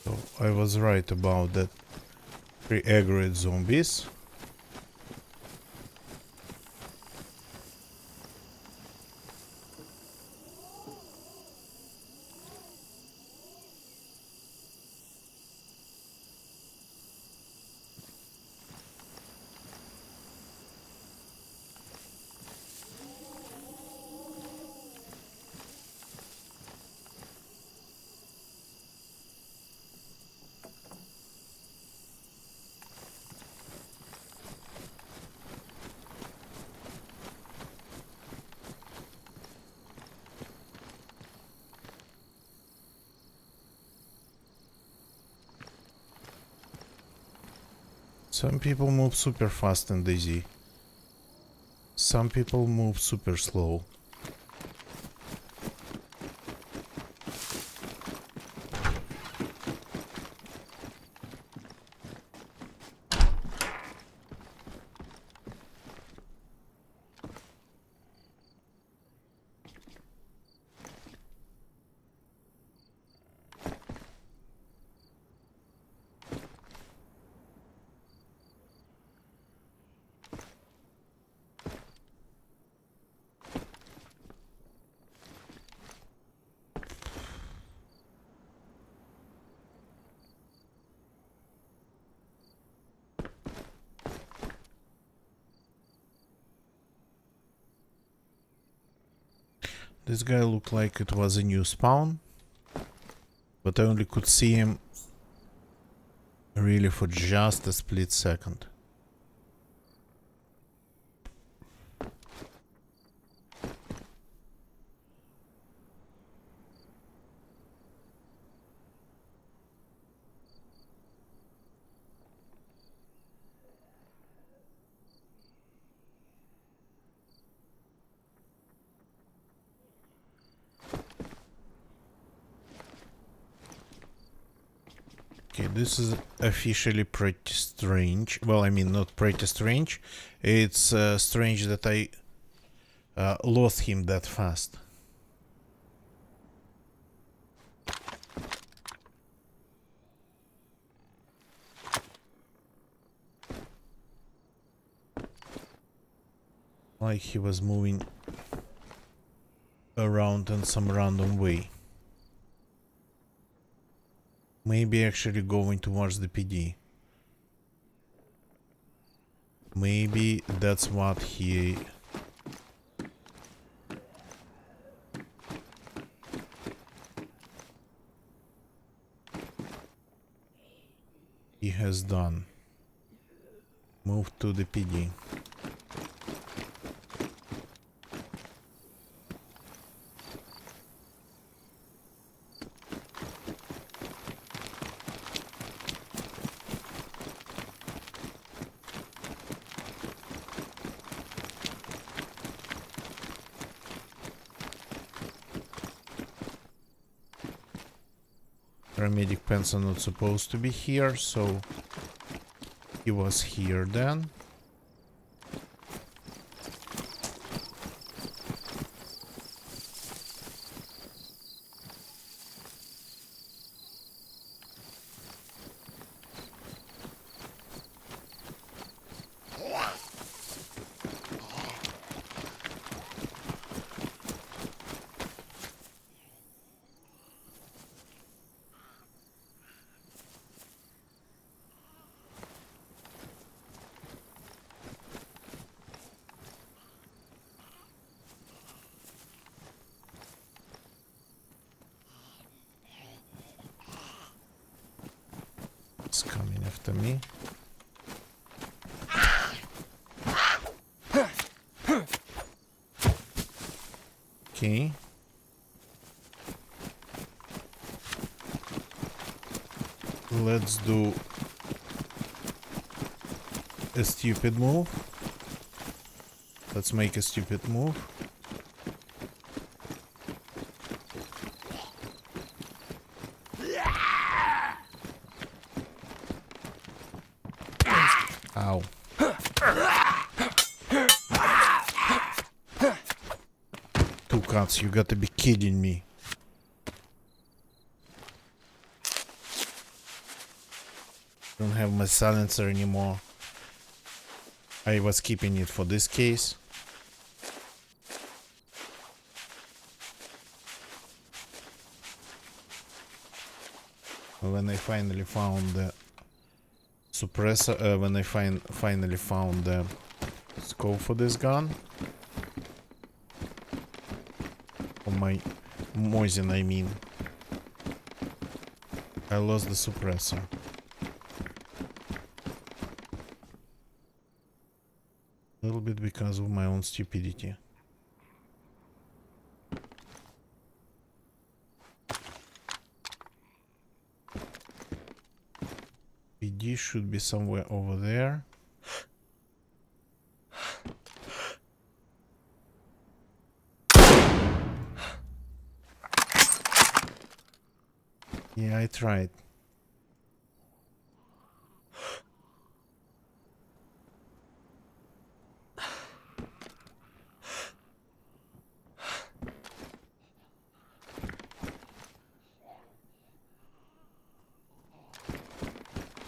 So I was right about that pre-aggroed zombies. Some people move super fast in DayZ. Some people move super slow. This guy looked like it was a new spawn, but I only could see him really for just a split second. Okay, this is officially pretty strange. Well, I mean, not pretty strange. It's strange that I lost him that fast. Like he was moving around in some random way. Maybe actually going towards the PD. Maybe that's what he has done. Move to the PD. Paramedic pants are not supposed to be here, so he was here then. It's coming after me. Okay. Let's do a stupid move. Let's make a stupid move. Ow. Two cuts, you gotta be kidding me. Don't have my silencer anymore. I was keeping it for this case. When I finally found the suppressor, when I finally found the scope for this gun, for my Mosin, I mean, I lost the suppressor. A little bit because of my own stupidity. PD should be somewhere over there. Yeah, I tried.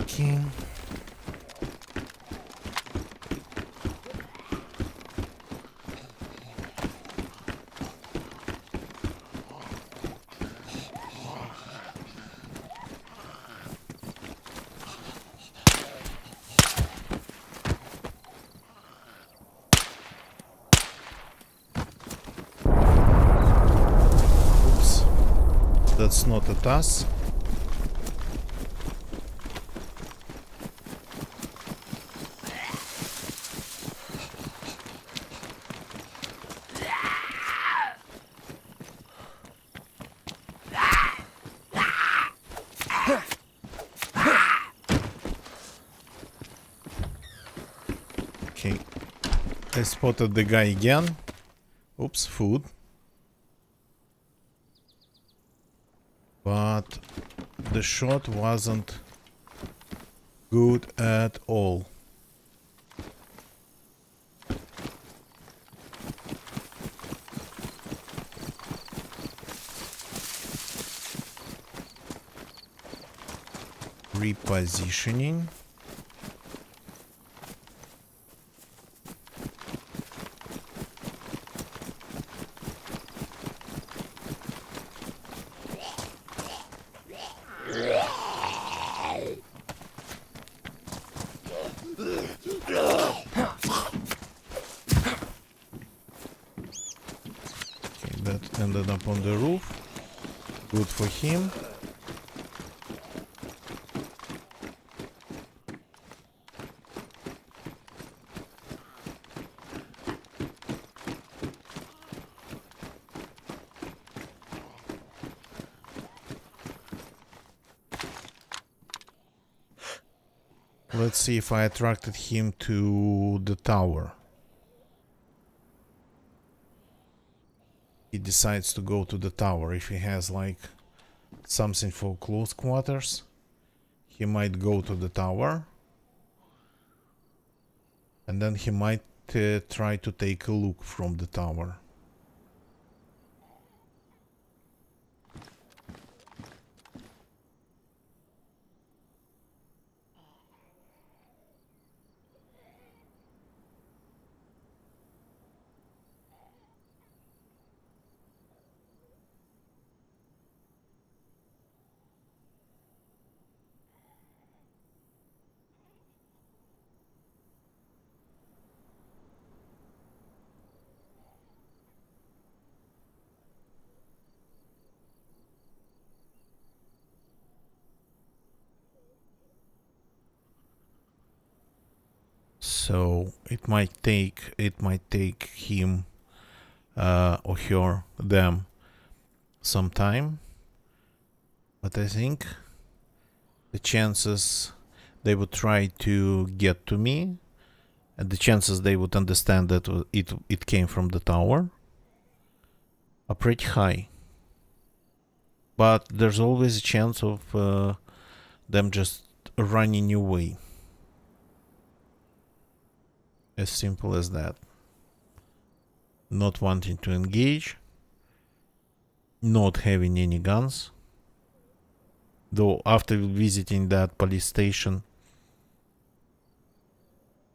Okay. Oops. That's not a task. Okay, I spotted the guy again. Oops, food. But the shot wasn't good at all. Repositioning. Okay, that ended up on the roof. Good for him. Let's see if I attracted him to the tower. He decides to go to the tower. If he has like something for close quarters, he might go to the tower. And then he might try to take a look from the tower. So it might take him or her, them, some time. But I think the chances they would try to get to me, and the chances they would understand that it came from the tower, are pretty high. But there's always a chance of them just running away. As simple as that. Not wanting to engage, not having any guns. Though after visiting that police station,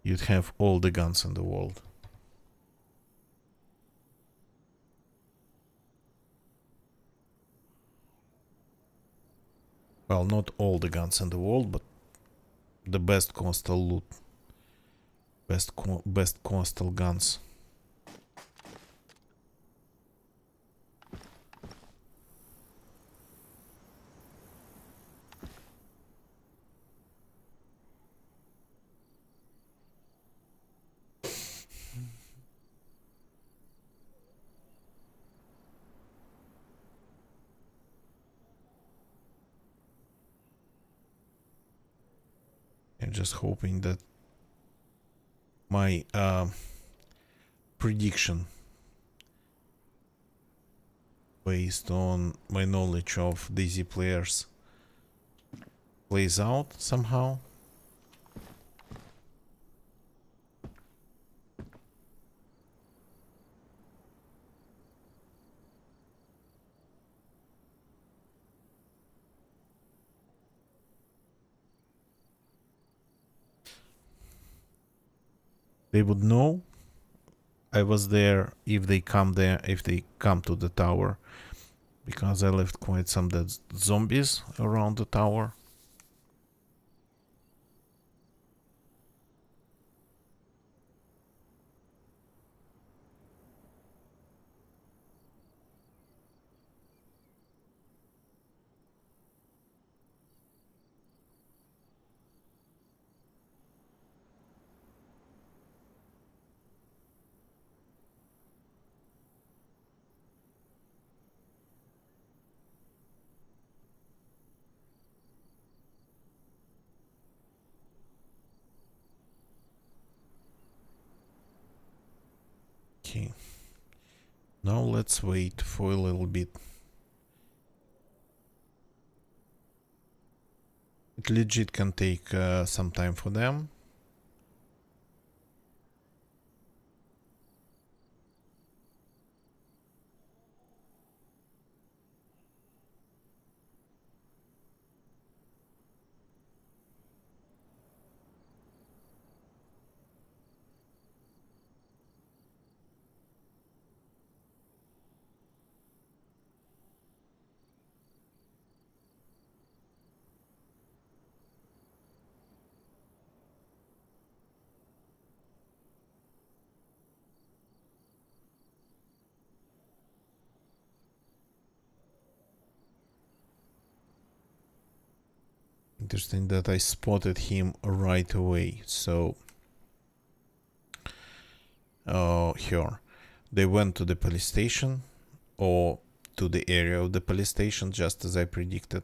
you'd have all the guns in the world. Well, not all the guns in the world, but the best coastal loot. Best coastal guns. I'm just hoping that my prediction based on my knowledge of DayZ players plays out somehow. They would know I was there if they come to the tower, because I left quite some dead zombies around the tower. Okay. Now let's wait for a little bit. It legit can take some time for them. Interesting that I spotted him right away. So, here. They went to the police station, or to the area of the police station, just as I predicted.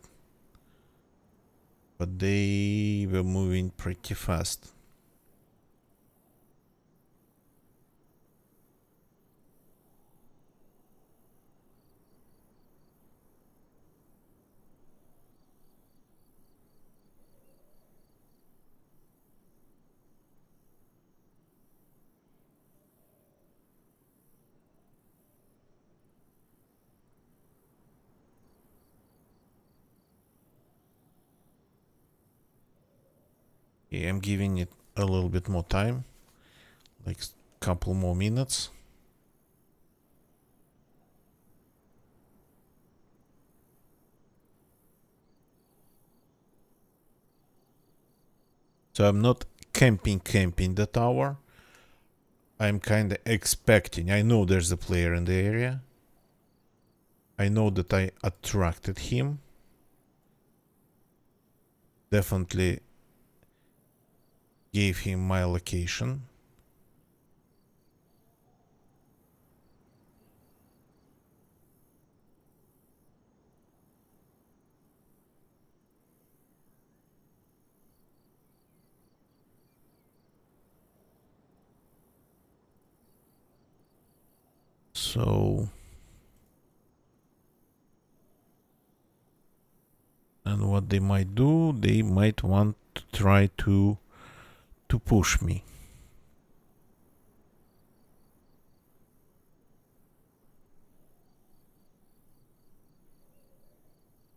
But they were moving pretty fast. Yeah, I'm giving it a little bit more time, like a couple more minutes. So I'm not camping the tower. I'm kind of expecting. I know there's a player in the area. I know that I attracted him. Definitely gave him my location. So, and what they might do, they might want to try to push me.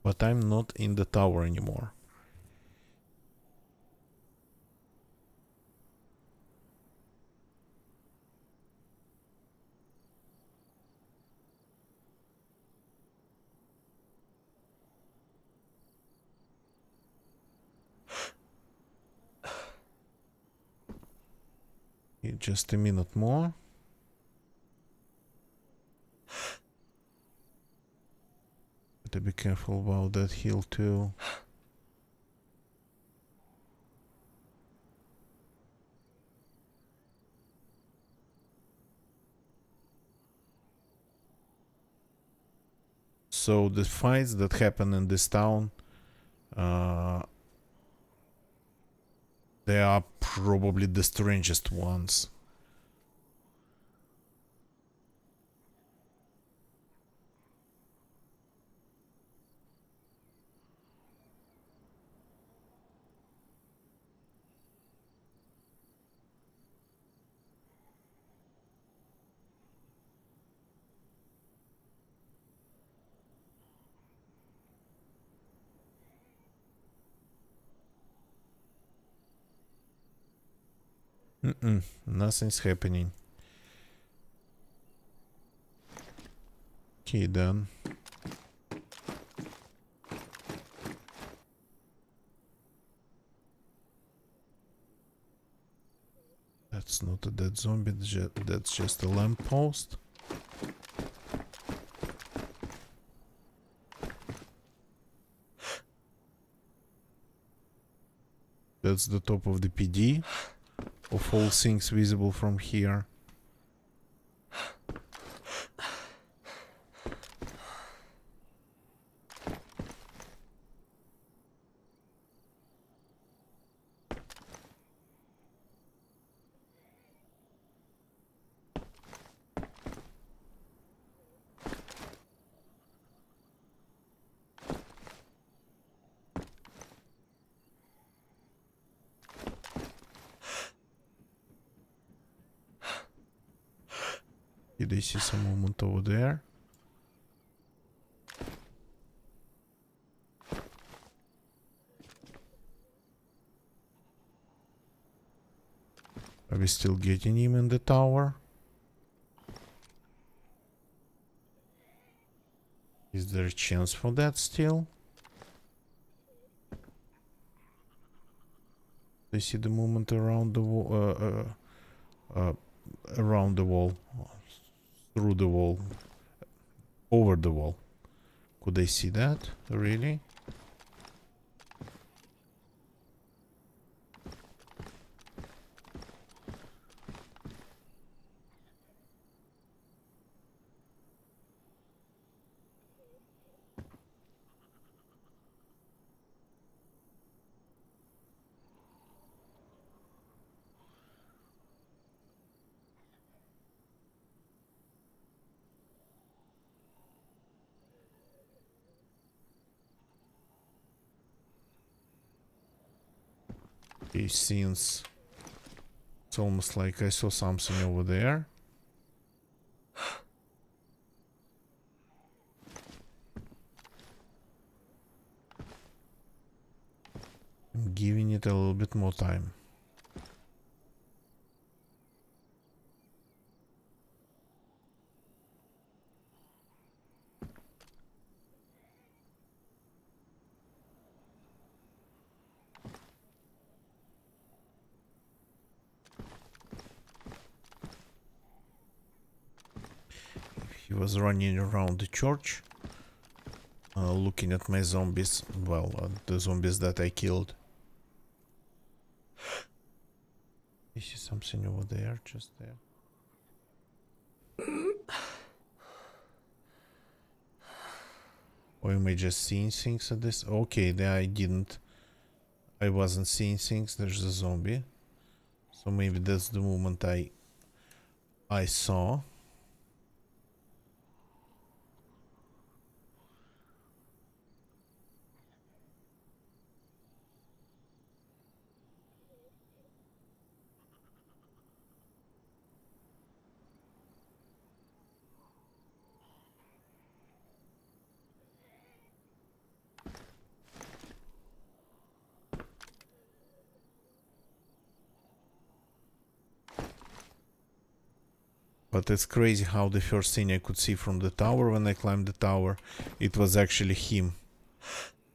But I'm not in the tower anymore. Just a minute more. Gotta be careful about that hill too. So the fights that happen in this town, they are probably the strangest ones. Nothing's happening. Okay, then. That's not a dead zombie, that's just a lamppost. That's the top of the PD, of all things visible from here. Did I see some movement over there? Are we still getting him in the tower? Is there a chance for that still? I see the movement around the wall, around the wall, through the wall, over the wall. Could I see that? Really? Okay, since it's almost like I saw something over there. I'm giving it a little bit more time. He was running around the church, looking at my zombies. Well, the zombies that I killed. I see something over there, just there. Or am I just seeing things at this? Okay, there I didn't. I wasn't seeing things. There's a zombie. So maybe that's the moment I saw. But it's crazy how the first thing I could see from the tower when I climbed the tower, it was actually him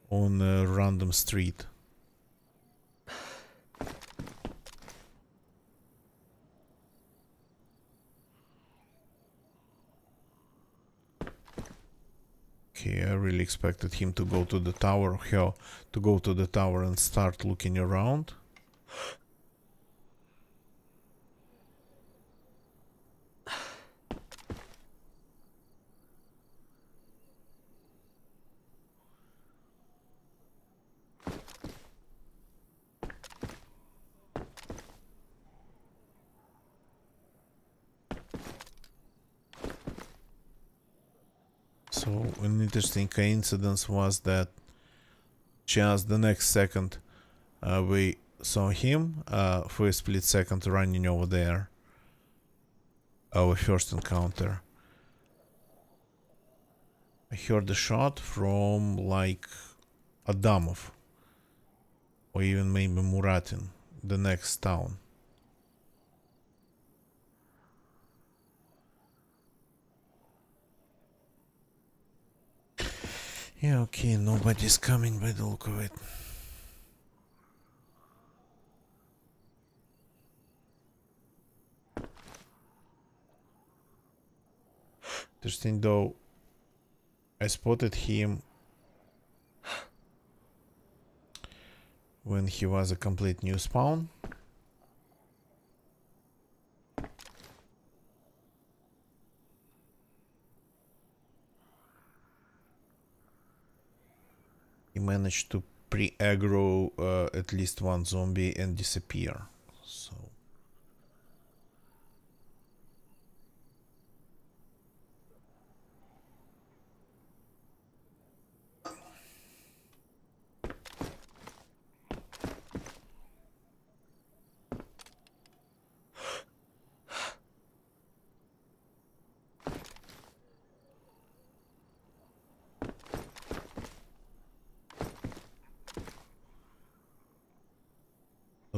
on a random street. Okay, I really expected him to go to the tower, to go to the tower and start looking around. So an interesting coincidence was that just the next second we saw him for a split second running over there. Our first encounter. I heard a shot from like Adamov or even maybe Muratin, the next town. Yeah, okay, nobody's coming by the look of it. Interesting though, I spotted him when he was a complete new spawn. He managed to pre-aggro at least one zombie and disappear. So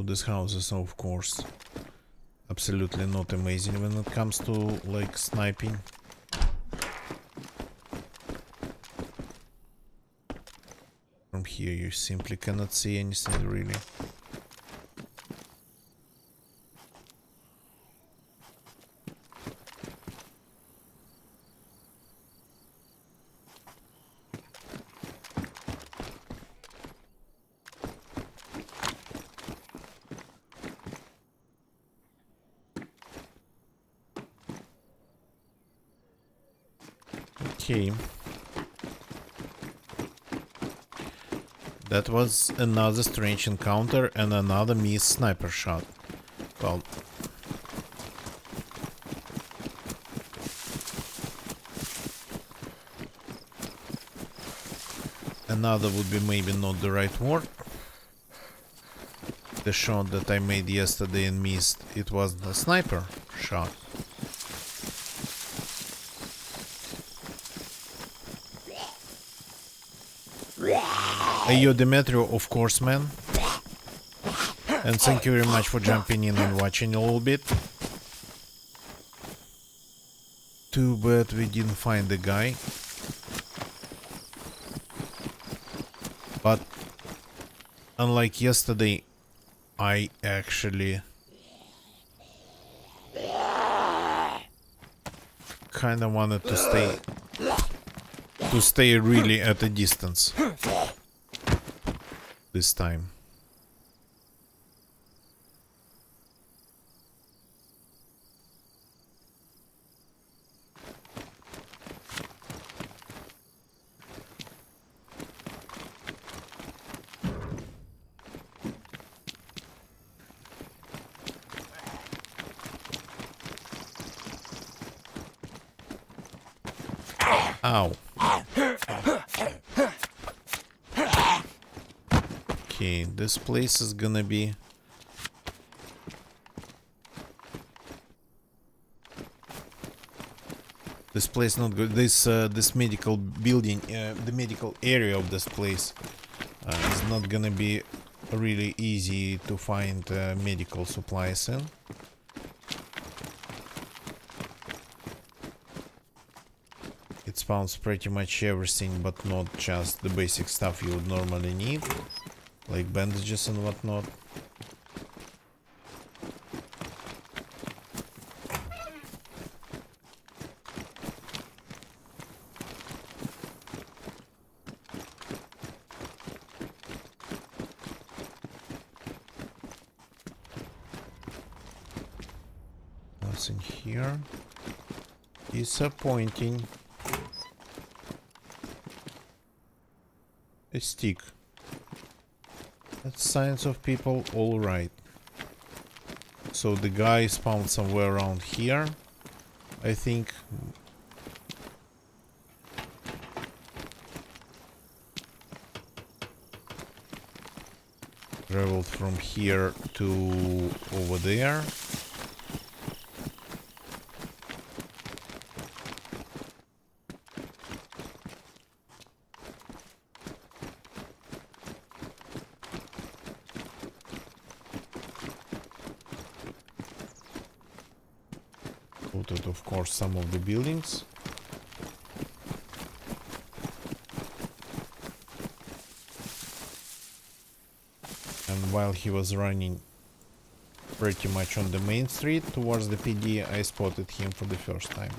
these houses, of course, absolutely not amazing when it comes to like sniping. From here you simply cannot see anything really. Okay. That was another strange encounter and another missed sniper shot. Well, another would be maybe not the right word. The shot that I made yesterday and missed, it was the sniper shot. Yo, Demetrio, of course, man. And thank you very much for jumping in and watching a little bit. Too bad we didn't find the guy. But unlike yesterday, I actually kinda wanted to stay really at a distance this time. Ow. Okay, this place is gonna be... This place not good. This medical building, the medical area of this place is not gonna be really easy to find medical supplies in. It spawns pretty much everything, but not just the basic stuff you would normally need, like bandages and whatnot. Nothing here. Disappointing. A stick. That's signs of people, all right. So the guy spawned somewhere around here, I think. Traveled from here to over there. Looted, of course, some of the buildings. And while he was running pretty much on the main street towards the PD, I spotted him for the first time.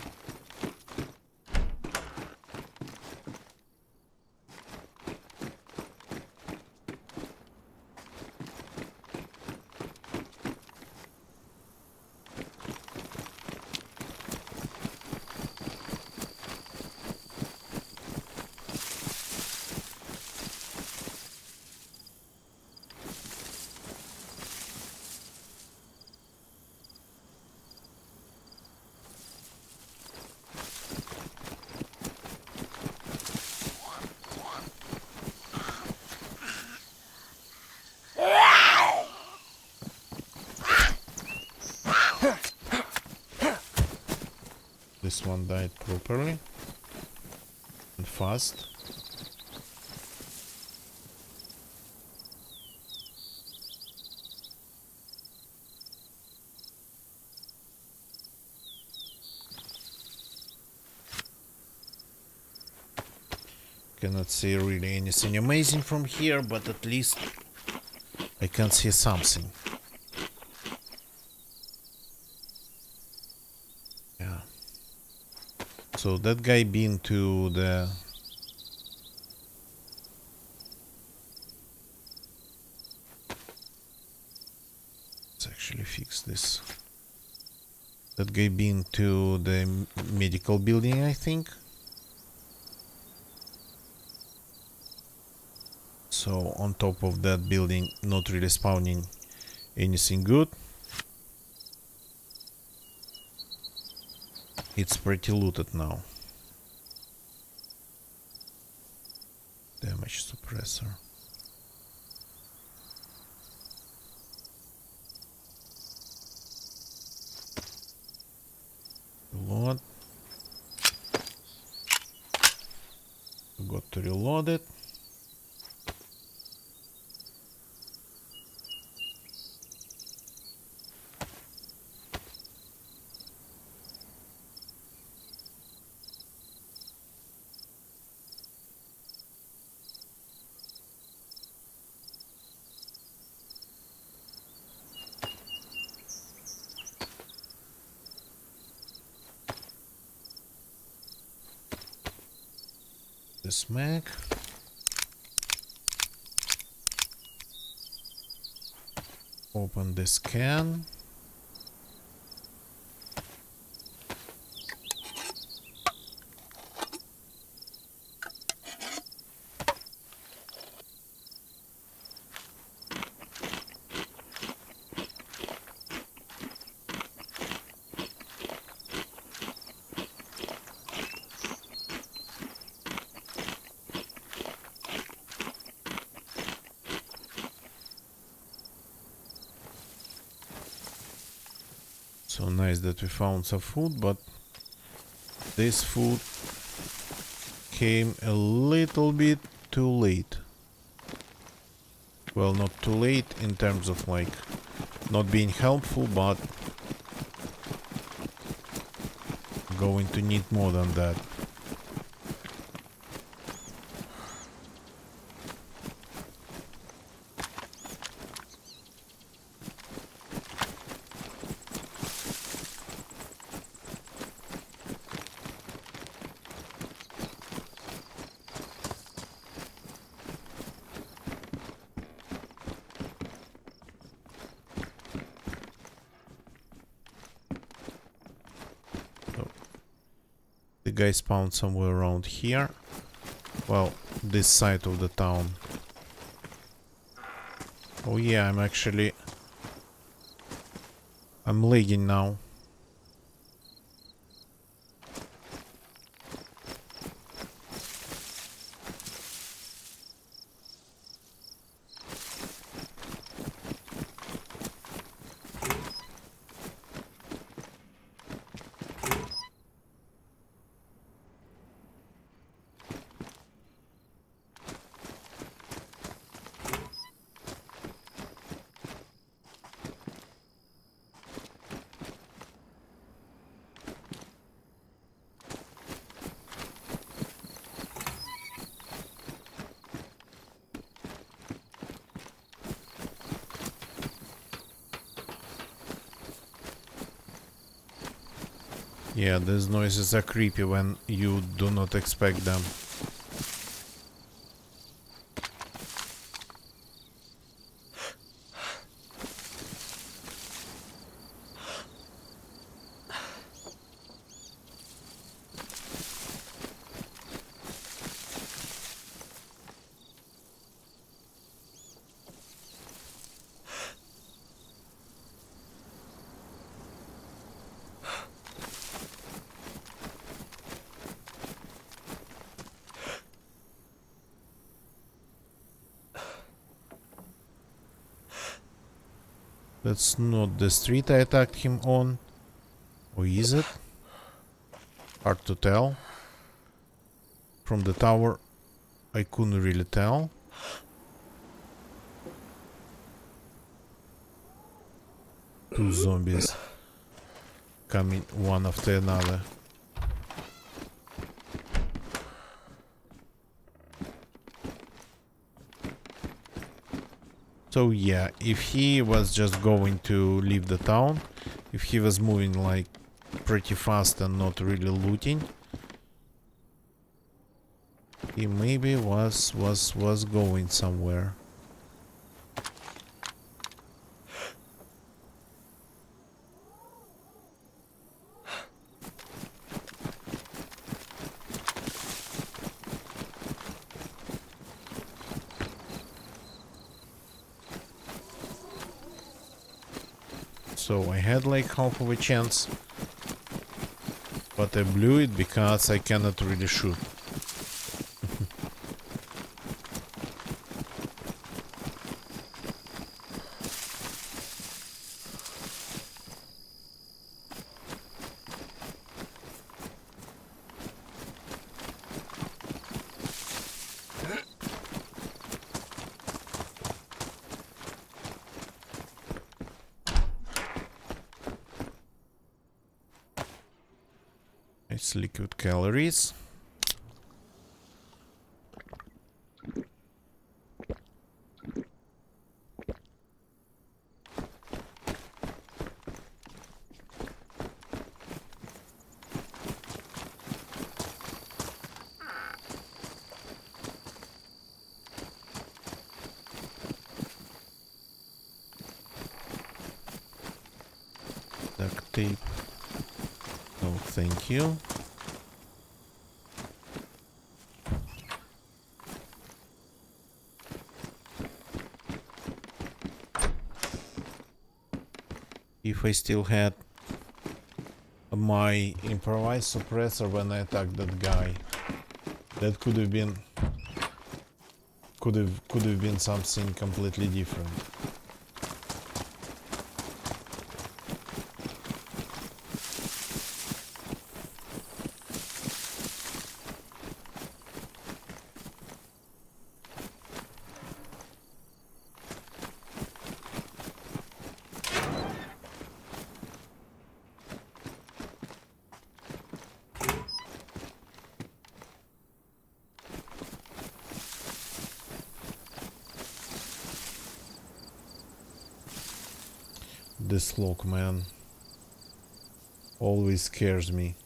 This one died properly and fast. Cannot see really anything amazing from here, but at least I can see something. Yeah. So that guy been to the... Let's actually fix this. That guy been to the medical building, I think. So on top of that building, not really spawning anything good. It's pretty looted now. Damage suppressor. Reload. Got to reload it. This mag. Open this can. So nice that we found some food, but this food came a little bit too late. Well, not too late in terms of like not being helpful, but going to need more than that. The guy spawned somewhere around here. Well, this side of the town. Oh yeah, I'm lagging now. Yeah, these noises are creepy when you do not expect them. That's not the street I attacked him on. Or is it? Hard to tell. From the tower, I couldn't really tell. Two zombies coming one after another. So yeah, if he was just going to leave the town, if he was moving like pretty fast and not really looting, he maybe was going somewhere. So I had like half of a chance, but I blew it because I cannot really shoot. It's liquid calories. Duct tape. No, thank you. If I still had my improvised suppressor when I attacked that guy, that could have been something completely different. This lock, man, always scares me.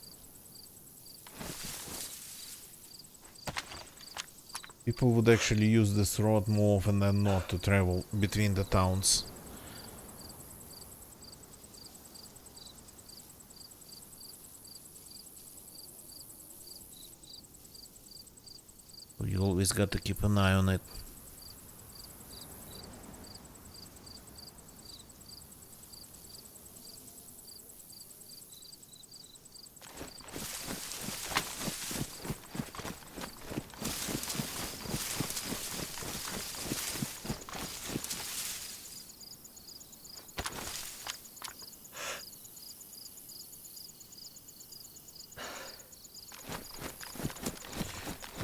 People would actually use this road more often than not to travel between the towns. You always got to keep an eye on it.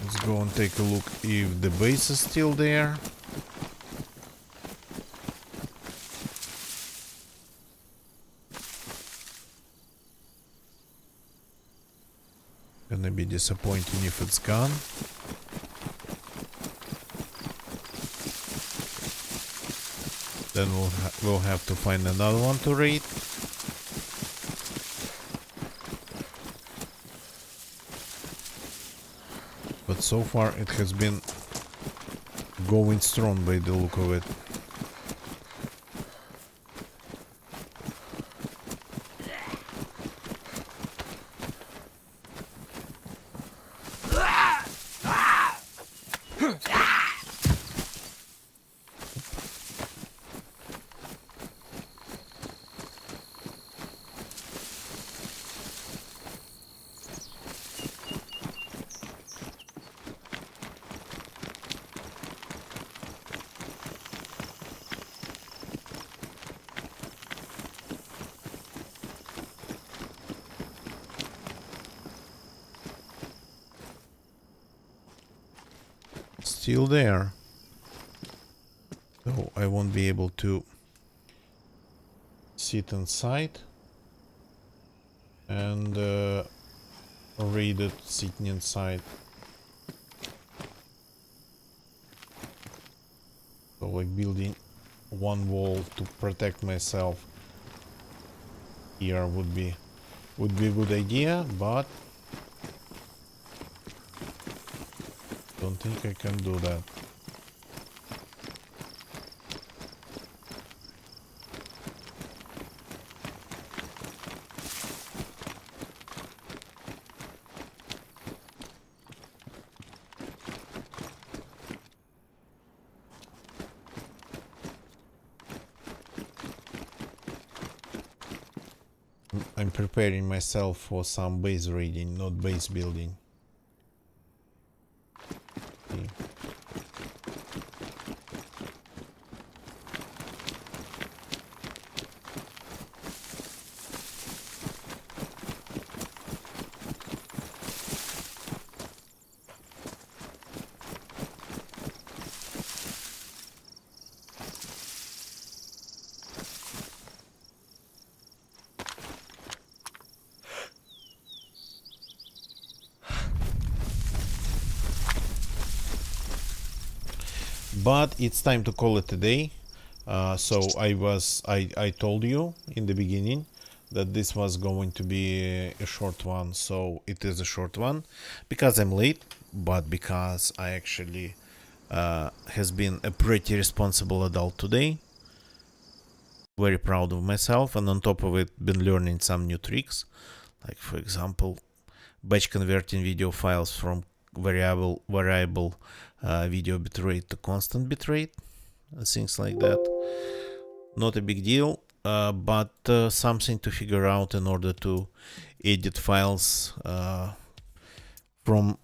Let's go and take a look if the base is still there. Gonna be disappointing if it's gone. Then we'll have to find another one to raid. But so far it has been going strong by the look of it. Still there. So I won't be able to sit inside and raid it sitting inside. So like building one wall to protect myself here would be a good idea, but don't think I can do that. I'm preparing myself for some base raiding, not base building. Okay. But it's time to call it a day. So I told you in the beginning that this was going to be a short one, so it is a short one because I'm late, but because I actually has been a pretty responsible adult today. Very proud of myself, and on top of it, been learning some new tricks, like for example, batch converting video files from variable video bitrate to constant bitrate, things like that. Not a big deal, but something to figure out in order to edit files from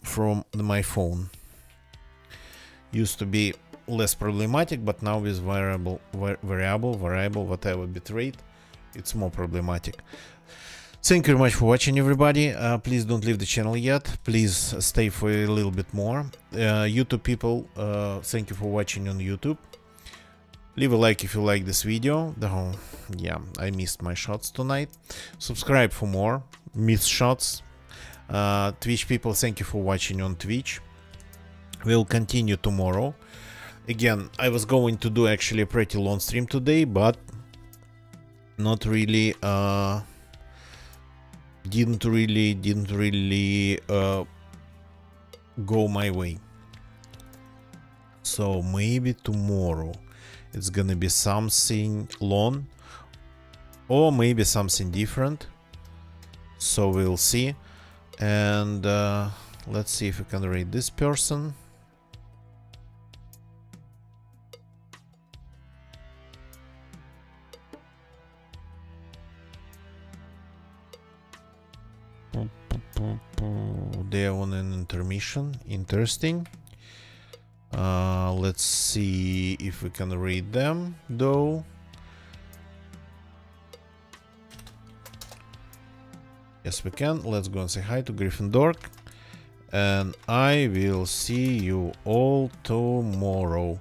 my phone. Used to be less problematic, but now with variable, whatever bitrate, it's more problematic. Thank you very much for watching, everybody. Please don't leave the channel yet. Please stay for a little bit more. YouTube people, thank you for watching on YouTube. Leave a like if you like this video. Yeah, I missed my shots tonight. Subscribe for more missed shots. Twitch people, thank you for watching on Twitch. We'll continue tomorrow. Again, I was going to do actually a pretty long stream today, but not really. Didn't really go my way. So maybe tomorrow it's gonna be something long, or maybe something different. So we'll see. And let's see if we can rate this person. They're on an intermission. Interesting. Let's see if we can read them though. Yes, we can. Let's go and say hi to Gryffindor. And I will see you all tomorrow.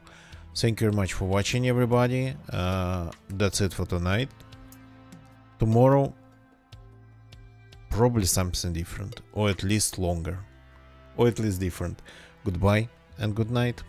Thank you very much for watching, everybody. That's it for tonight. Tomorrow, probably something different, or at least longer, or at least different. Goodbye and good night.